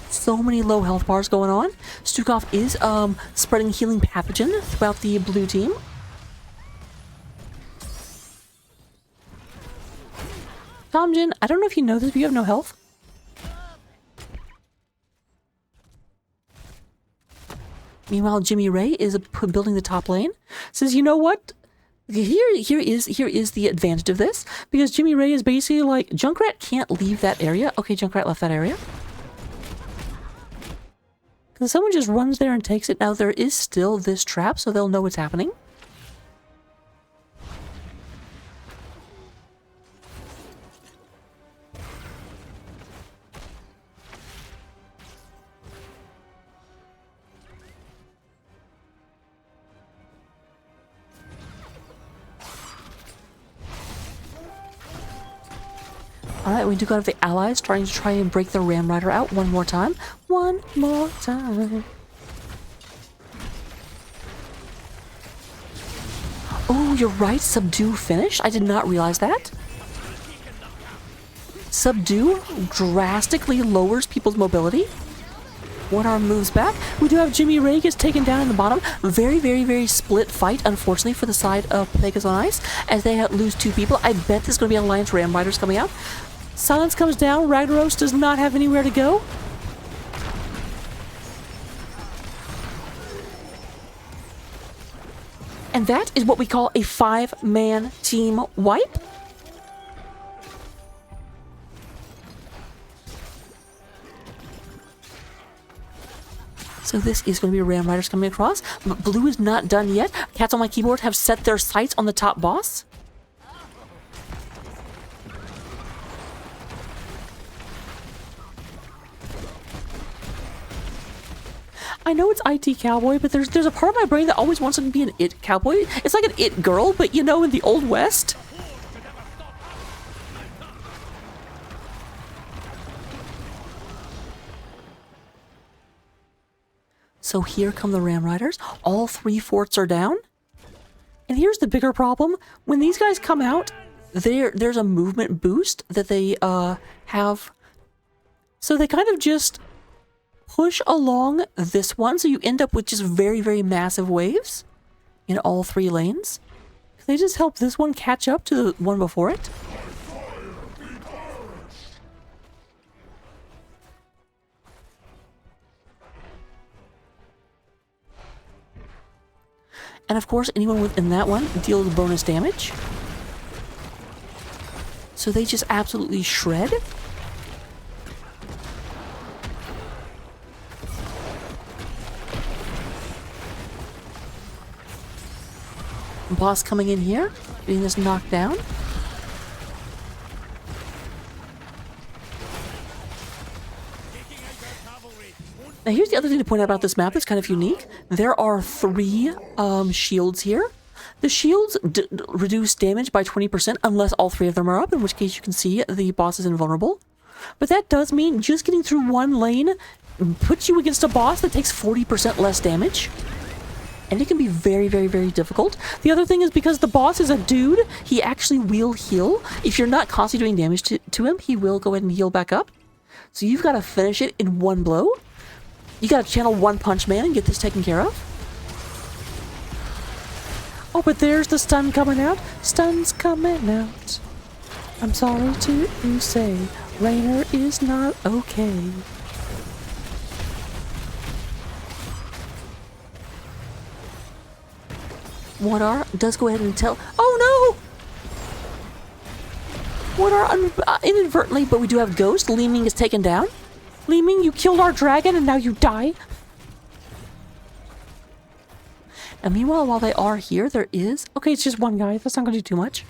So many low health bars going on. Stukov is spreading healing pathogen throughout the blue team. Tomjin, I don't know if you know this, but you have no health. Meanwhile, Jimmy Ray is building the top lane. Says, you know what? Here is the advantage of this, because Jimmy Ray is basically like, Junkrat can't leave that area. Okay, Junkrat left that area. Because someone just runs there and takes it. Now, there is still this trap, so they'll know what's happening. Alright, we do got the allies trying to try and break the Ram Rider out one more time. One more time. Oh, you're right. Subdue finished. I did not realize that. Subdue drastically lowers people's mobility. One arm moves back. We do have Jimmy Ray gets taken down in the bottom. Very, very, very split fight, unfortunately, for the side of Pepegas on Ice, as they lose 2 people. I bet there's going to be Alliance Ram Riders coming out. Silence comes down. Ragnaros does not have anywhere to go. And that is what we call a 5-man team wipe. So this is going to be Ram Riders coming across. But blue is not done yet. Cats on my keyboard have set their sights on the top boss. I know it's IT Cowboy, but there's a part of my brain that always wants to be an IT Cowboy. It's like an IT girl, but you know, in the Old West. So here come the Ram Riders. All 3 forts are down. And here's the bigger problem. When these guys come out, there's a movement boost that they have. So they kind of just push along this one, so you end up with just very, very massive waves in all 3 lanes. They just help this one catch up to the one before it. And of course, anyone within that one deals bonus damage. So they just absolutely shred. Boss coming in here, getting this knocked down. Now here's the other thing to point out about this map that's kind of unique. There are 3 shields here. The shields reduce damage by 20% unless all 3 of them are up, in which case you can see the boss is invulnerable. But that does mean just getting through one lane puts you against a boss that takes 40% less damage. And it can be very, very, very difficult. The other thing is because the boss is a dude, he actually will heal. If you're not constantly doing damage to him, he will go ahead and heal back up. So you've got to finish it in one blow. You got to channel One Punch Man and get this taken care of. Oh, but there's the stun coming out. Stun's coming out. I'm sorry to say, Rainer is not okay. Wadar does go ahead and tell... Oh no! Wadar inadvertently, but we do have Ghost. Li Ming is taken down. Li Ming, you killed our dragon and now you die. And meanwhile, while they are here, there is... Okay, it's just one guy. That's not going to do too much.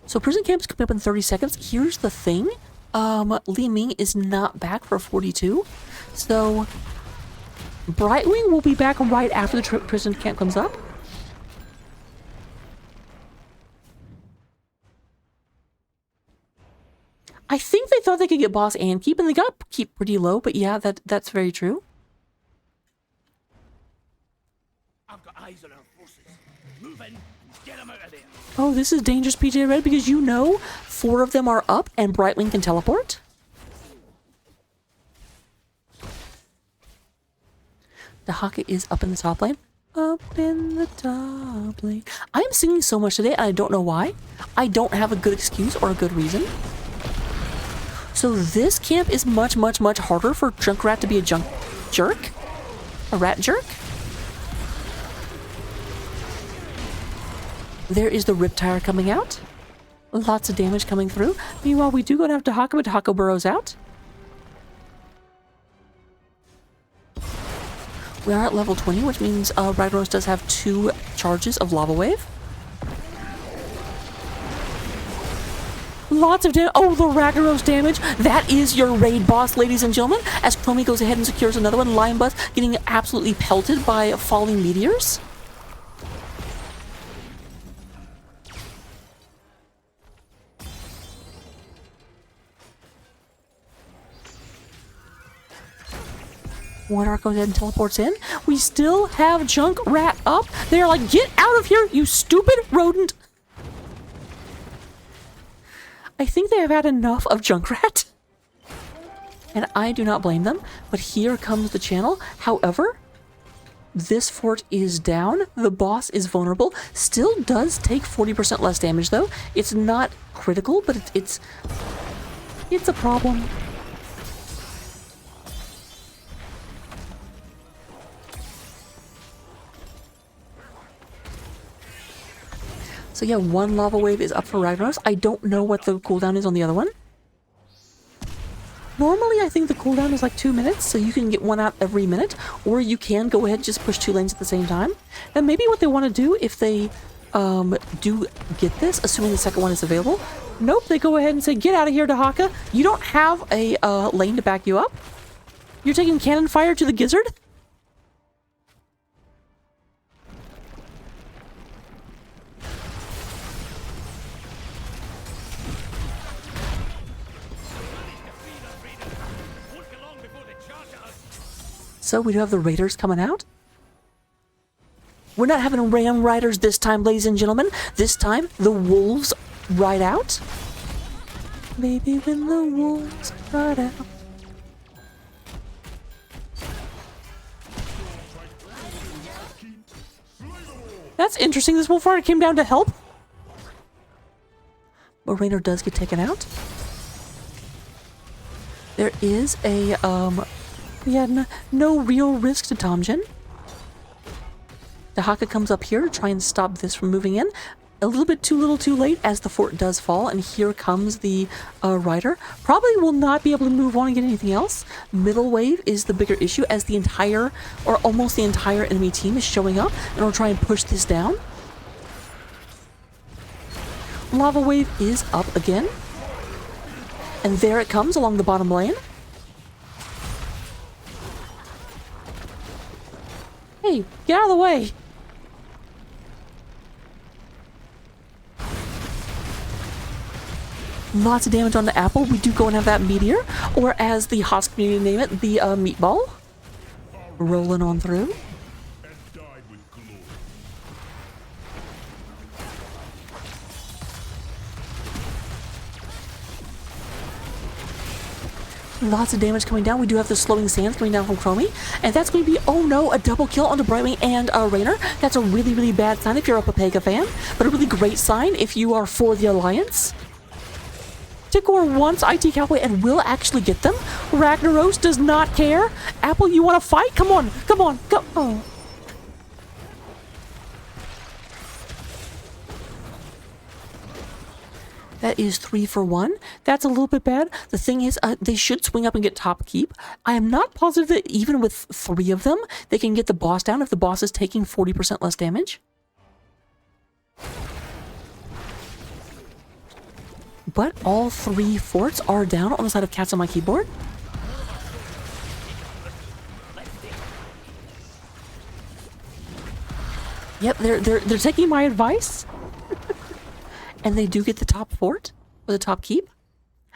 So prison camp's coming up in 30 seconds. Here's the thing. Li Ming is not back for 42. So Brightwing will be back right after the prison camp comes up. I think they thought they could get boss and keep, and they got keep pretty low, but yeah, that's very true. I've got eyes on our forces. Move in and get them out of there. Oh, this is dangerous, PJ Red, because you know 4 of them are up and Brightwing can teleport. The Haka is up in the top lane. Up in the top lane. I am singing so much today, and I don't know why. I don't have a good excuse or a good reason. So this camp is much, much, much harder for Junkrat to be a jerk. A rat jerk. There is the Riptire coming out. Lots of damage coming through. Meanwhile, we do go down to Haka, but Haka burrows out. We are at level 20, which means Ragnaros does have 2 charges of Lava Wave. Lots of damage. Oh, the Ragnaros damage. That is your raid boss, ladies and gentlemen. As Chromie goes ahead and secures another one. Lion Bus getting absolutely pelted by falling meteors. Wardark goes ahead and teleports in. We still have Junkrat up. They're like, get out of here, you stupid rodent. I think they have had enough of Junkrat. And I do not blame them. But here comes the channel. However, this fort is down. The boss is vulnerable. Still does take 40% less damage, though. It's not critical, but it's a problem. So yeah, 1 lava wave is up for Ragnaros. I don't know what the cooldown is on the other one. Normally, I think the cooldown is like 2 minutes, so you can get 1 out every minute, or you can go ahead and just push 2 lanes at the same time. And maybe what they want to do, if they do get this, assuming the second one is available, nope, they go ahead and say, get out of here, Dahaka. You don't have a lane to back you up. You're taking cannon fire to the gizzard? So we do have the raiders coming out. We're not having ram riders this time, ladies and gentlemen. This time, the wolves ride out. Baby, when the wolves ride out. That's interesting. This wolf rider came down to help. But Raynor does get taken out. There is a, no real risk to Tomjin. Dahaka comes up here to try and stop this from moving in. A little too late as the fort does fall, and here comes the rider. Probably will not be able to move on and get anything else. Middle wave is the bigger issue as the entire, or almost the entire enemy team is showing up and will try and push this down. Lava wave is up again. And there it comes along the bottom lane. Hey, get out of the way! Lots of damage on the apple. We do go and have that meteor, or as the Haas community name it, the meatball. Rolling on through. And died with glory. Lots of damage coming down. We do have the slowing sands coming down from Chromie. And that's going to be, oh no, a double kill onto Brightwing and Raynor. That's a really, really bad sign if you're a Pepega fan, but a really great sign if you are for the Alliance. Tikor wants IT Cowboy and will actually get them. Ragnaros does not care. Apple, you want to fight? Come on, come on, go. Oh. That is 3 for 1. That's a little bit bad. The thing is, they should swing up and get top keep. I am not positive that even with 3 of them, they can get the boss down if the boss is taking 40% less damage. But all 3 forts are down on the side of Cats on my keyboard. Yep, they're taking my advice. And they do get the top fort, or the top keep.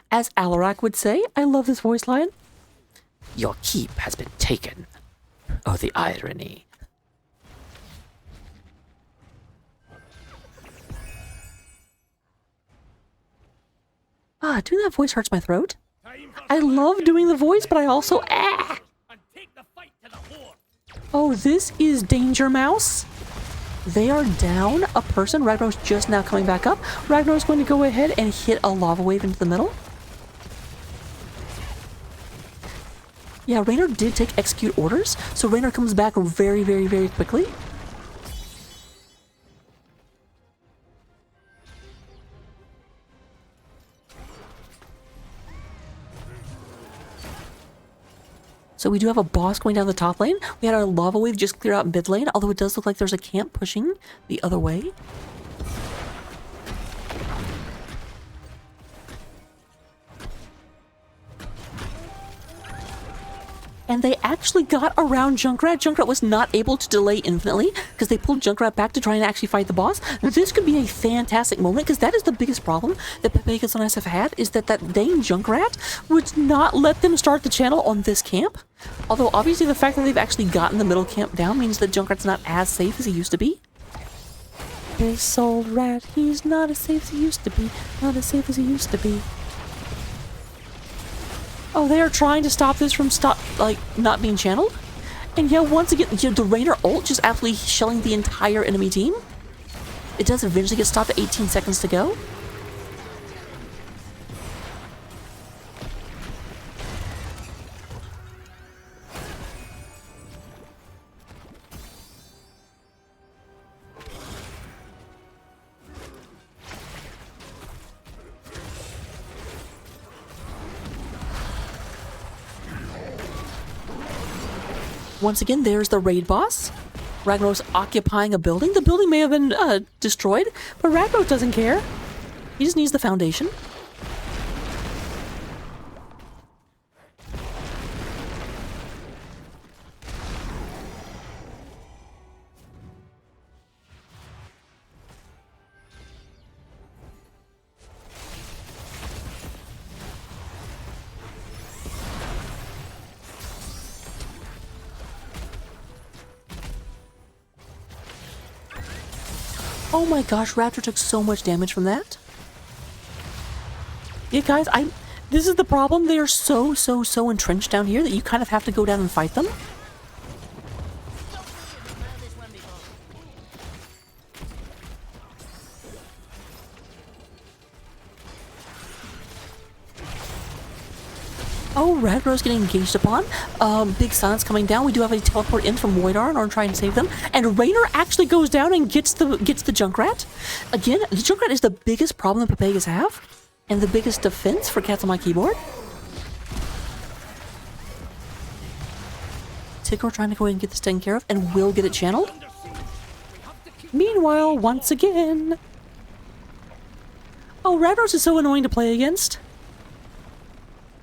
As Alarak would say, I love this voice line. Your keep has been taken. Oh, the irony. Doing that voice hurts my throat. I love doing the voice, but I also And take the fight to the horde. Oh, this is Danger Mouse. They are down a person. Ragnar's just now coming back up. Ragnar's going to go ahead and hit a lava wave into the middle. Yeah, Raynor did take execute orders, so Raynor comes back very, very, very quickly. So we do have a boss going down the top lane. We had our lava wave just clear out mid lane, although it does look like there's a camp pushing the other way. And they actually got around Junkrat. Junkrat was not able to delay infinitely because they pulled Junkrat back to try and actually fight the boss. This could be a fantastic moment because that is the biggest problem that Pepegas and us have had, is that dang Junkrat would not let them start the channel on this camp. Although obviously the fact that they've actually gotten the middle camp down means that Junkrat's not as safe as he used to be. This old rat, he's not as safe as he used to be. Not as safe as he used to be. Oh, they are trying to stop this from not being channeled. And yeah, once again, the Raynor ult just absolutely shelling the entire enemy team. It does eventually get stopped at 18 seconds to go. Once again, there's the raid boss. Ragnaros occupying a building. The building may have been destroyed, but Ragnaros doesn't care. He just needs the foundation. Oh my gosh, Raptor took so much damage from that. Yeah, guys, this is the problem. They are so entrenched down here that you kind of have to go down and fight them. Oh, Red Rose getting engaged upon. Big Silence coming down. We do have a teleport in from Voidar in order to try and save them. And Raynor actually goes down and gets the Junkrat. Again, the Junkrat is the biggest problem that Pepegas have. And the biggest defense for Cats on My Keyboard. Tickor trying to go ahead and get this taken care of and will get it channeled. Meanwhile, once again... Oh, Red Rose is so annoying to play against.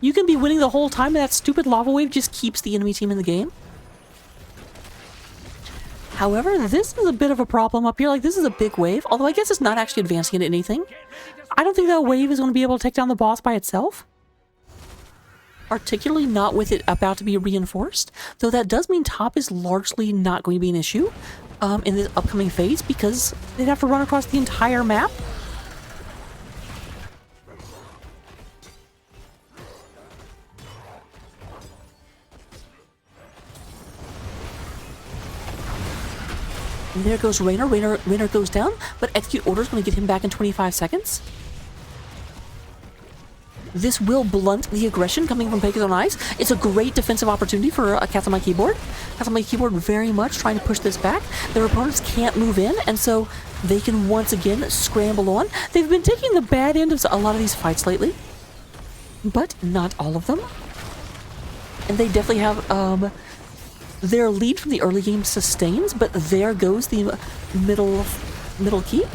You can be winning the whole time, and that stupid lava wave just keeps the enemy team in the game. However, this is a bit of a problem up here. Like, this is a big wave, although I guess it's not actually advancing into anything. I don't think that wave is going to be able to take down the boss by itself. Particularly not with it about to be reinforced. Though that does mean top is largely not going to be an issue in this upcoming phase, because they'd have to run across the entire map. And there goes Raynor. Raynor goes down, but Execute Order is going to get him back in 25 seconds. This will blunt the aggression coming from Pepegas on Ice. It's a great defensive opportunity for Cats on My Keyboard. Cats on My Keyboard very much trying to push this back. Their opponents can't move in, and so they can once again scramble on. They've been taking the bad end of a lot of these fights lately, but not all of them. And they definitely have their lead from the early game sustains, but there goes the middle keep.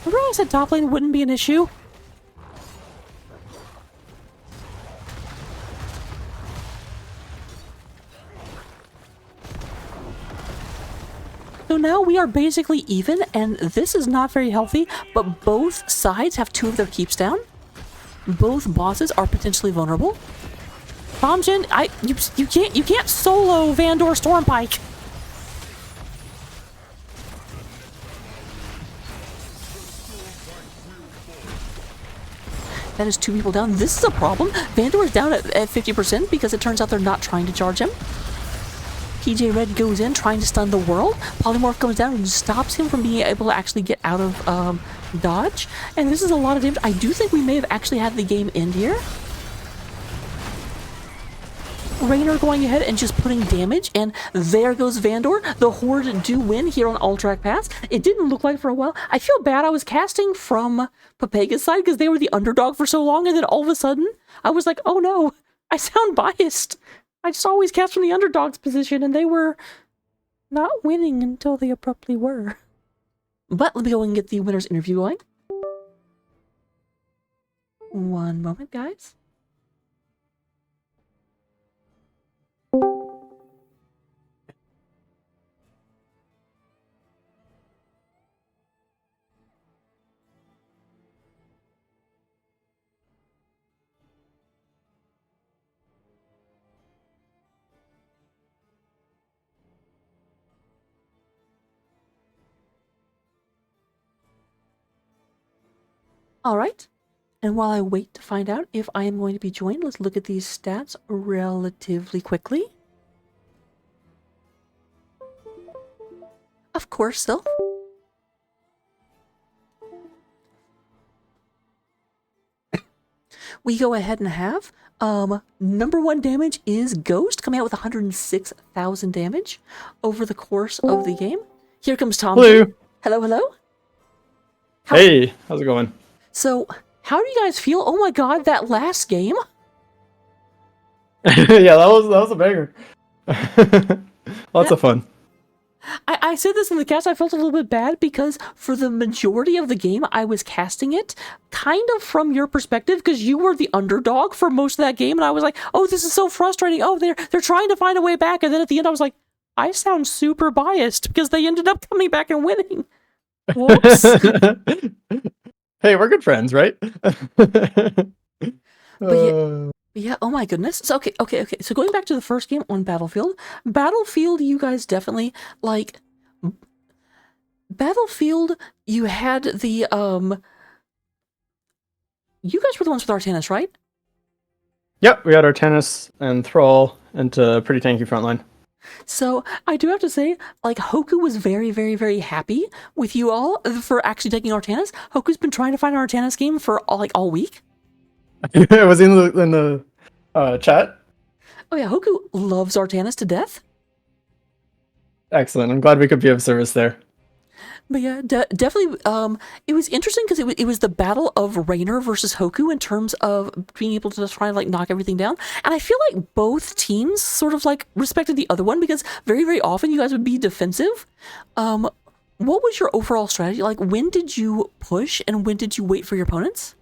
Remember I said top lane wouldn't be an issue? So now we are basically even, and this is not very healthy, but both sides have 2 of their keeps down. Both bosses are potentially vulnerable. Bombgen, you can't solo Vandor Stormpike. That is 2 people down. This is a problem. Vandor is down at 50% because it turns out they're not trying to charge him. PJ Red goes in, trying to stun the world. Polymorph comes down and stops him from being able to actually get out of dodge. And this is a lot of damage. I do think we may have actually had the game end here. Raynor going ahead and just putting damage, and there goes Vandor. The Horde do win here on Ultrac Pass. It didn't look like for a while. I feel bad. I was casting from Pepegas' side because they were the underdog for so long, and then all of a sudden, I was like, oh no, I sound biased. I just always cast from the underdog's position, and they were not winning until they abruptly were. But let me go and get the winner's interview going. One moment, guys. All right. And while I wait to find out if I am going to be joined, let's look at these stats relatively quickly. Of course, still. We go ahead and have number 1 damage is Ghost, coming out with 106,000 damage over the course of the game. Here comes Tom. Hello. Hello, hello. Hey, how's it going? So, how do you guys feel? Oh my god, that last game? Yeah, that was a banger. Lots of fun. I said this in the cast, I felt a little bit bad because for the majority of the game, I was casting it kind of from your perspective because you were the underdog for most of that game, and I was like, oh, this is so frustrating. Oh, they're trying to find a way back, and then at the end I was like, I sound super biased because they ended up coming back and winning. Whoops. Hey, we're good friends, right? But Yeah, oh my goodness. So okay. So going back to the first game on Battlefield, you guys definitely like Battlefield, you had the you guys were the ones with Artanis, right? Yep, we had our tennis and Thrall into a pretty tanky front line. So I do have to say, like, Hoku was very, very, very happy with you all for actually taking Artanis. Hoku's been trying to find an Artanis game for all week. It was in the chat. Oh yeah, Hoku loves Artanis to death. Excellent. I'm glad we could be of service there. But yeah, definitely. It was interesting because it was the battle of Raynor versus Hoku in terms of being able to just try and like knock everything down. And I feel like both teams sort of like respected the other one because very, very often you guys would be defensive. What was your overall strategy? Like, when did you push and when did you wait for your opponents?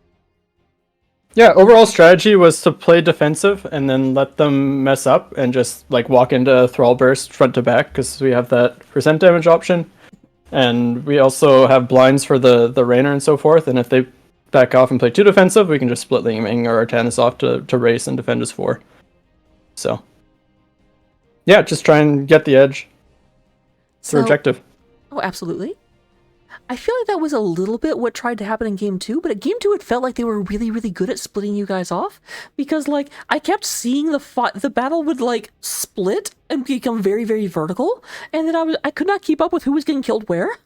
Yeah, overall strategy was to play defensive and then let them mess up and just like walk into Thrall burst front to back because we have that percent damage option. And we also have blinds for the Raynor and so forth, and if they back off and play too defensive, we can just split Ling or Artanis off to race and defend as 4. So, yeah, just try and get the edge. It's the objective. Oh, absolutely. I feel like that was a little bit what tried to happen in Game 2, but at Game 2 it felt like they were really, really good at splitting you guys off, because, like, I kept seeing the battle would, like, split and become very, very vertical, and then I could not keep up with who was getting killed where.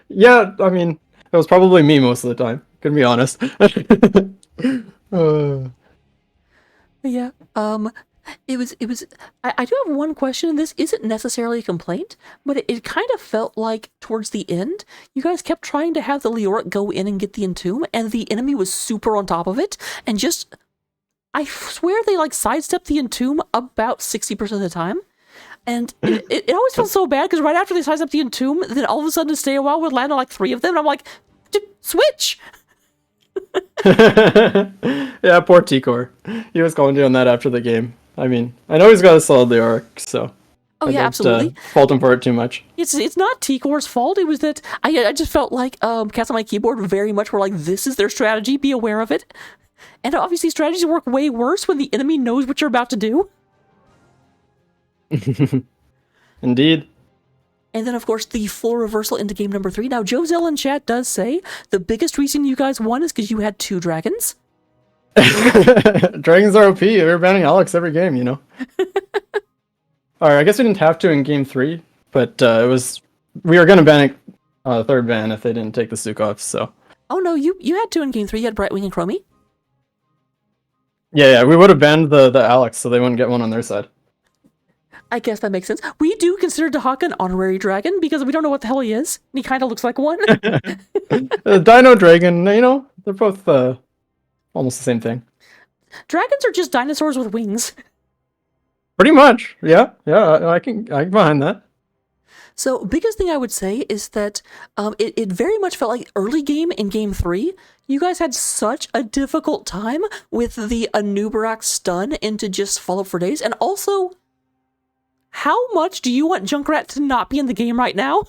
Yeah, I mean, it was probably me most of the time, gonna be honest. Yeah, it was, I do have one question, and this isn't necessarily a complaint, but it kind of felt like towards the end, you guys kept trying to have the Leoric go in and get the Entomb, and the enemy was super on top of it, and just, I swear they like sidestepped the Entomb about 60% of the time. And it always felt so bad, because right after they sidestepped the Entomb, then all of a sudden Stay a While would land on like 3 of them, and I'm like, switch! Yeah, poor T-Core. He was going doing that after the game. I mean, I know he's got a solid Leoric, so Oh I yeah, don't, absolutely. Fault him for it too much. It's not T-Core's fault. It was that I just felt like cats on my keyboard very much were like, this is their strategy, be aware of it. And obviously strategies work way worse when the enemy knows what you're about to do. Indeed. And then, of course, the full reversal into game number 3. Now, Joe Zell in chat does say the biggest reason you guys won is because you had 2 dragons. Dragons are OP. We were banning Alex every game, you know. Alright, I guess we didn't have to in game 3, but we were gonna ban a third ban if they didn't take the Sook off, so. Oh no, you had 2 in game 3. You had Brightwing and Chromie. Yeah, we would have banned the Alex, so they wouldn't get one on their side. I guess that makes sense. We do consider Dahaka an honorary dragon because we don't know what the hell he is. And he kind of looks like one. Dino Dragon, you know, they're both almost the same thing. Dragons are just dinosaurs with wings. Pretty much, yeah. I can behind that. So, biggest thing I would say is that it very much felt like early game in game 3, you guys had such a difficult time with the Anubarak stun into just follow up for days. And also, how much do you want Junkrat to not be in the game right now?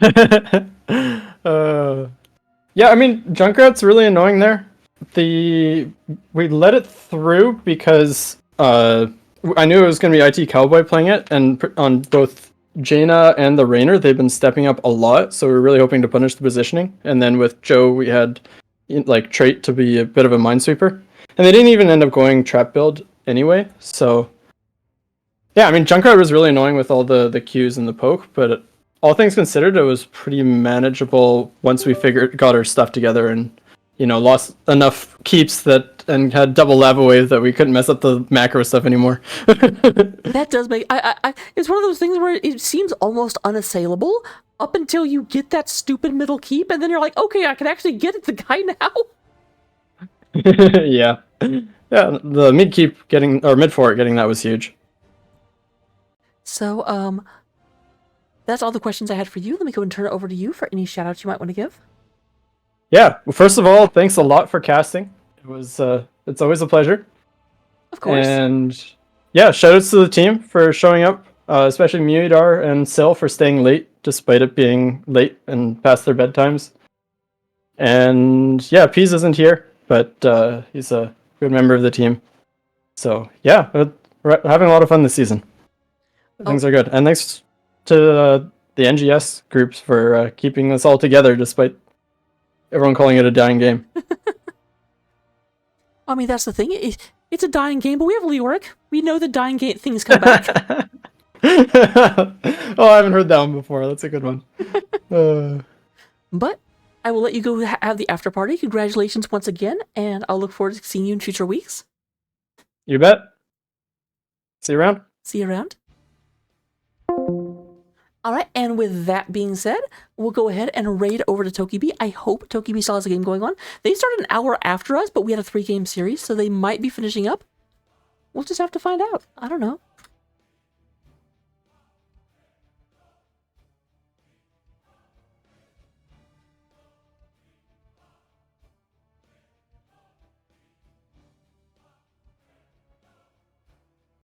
Yeah, I mean, Junkrat's really annoying there. We let it through because I knew it was going to be IT Cowboy playing it, and on both Jaina and the Raynor, they've been stepping up a lot, so we're really hoping to punish the positioning. And then with Joe, we had like trait to be a bit of a minesweeper, and they didn't even end up going trap build anyway. So yeah, I mean, Junkrat was really annoying with all the Qs and the poke, but all things considered, it was pretty manageable once we got our stuff together and, you know, lost enough keeps and had double lava wave that we couldn't mess up the macro stuff anymore. That does make it's one of those things where it seems almost unassailable up until you get that stupid middle keep, and then you're like, okay, I can actually get at the guy now. Yeah, the mid keep getting, or mid fort getting that was huge. So that's all the questions I had for you. Let me go and turn it over to you for any shout outs you might want to give. Yeah, well, first of all, thanks a lot for casting. It was it's always a pleasure. Of course. And yeah, shoutouts to the team for showing up, especially Muidar and Sil for staying late despite it being late and past their bedtimes. And yeah, Peas isn't here, but he's a good member of the team. So yeah, we're having a lot of fun this season. Things are good, and thanks to the NGS groups for keeping us all together despite everyone calling it a dying game. I mean, that's the thing. It's a dying game, but we have Leoric. We know the dying game things come back. Oh, I haven't heard that one before. That's a good one. But I will let you go have the after party. Congratulations once again, and I'll look forward to seeing you in future weeks. You bet. See you around. See you around. All right, and with that being said, we'll go ahead and raid over to Tokibi. I hope Tokibi still has a game going on. They started an hour after us, but we had a 3-game series, so they might be finishing up. We'll just have to find out. I don't know.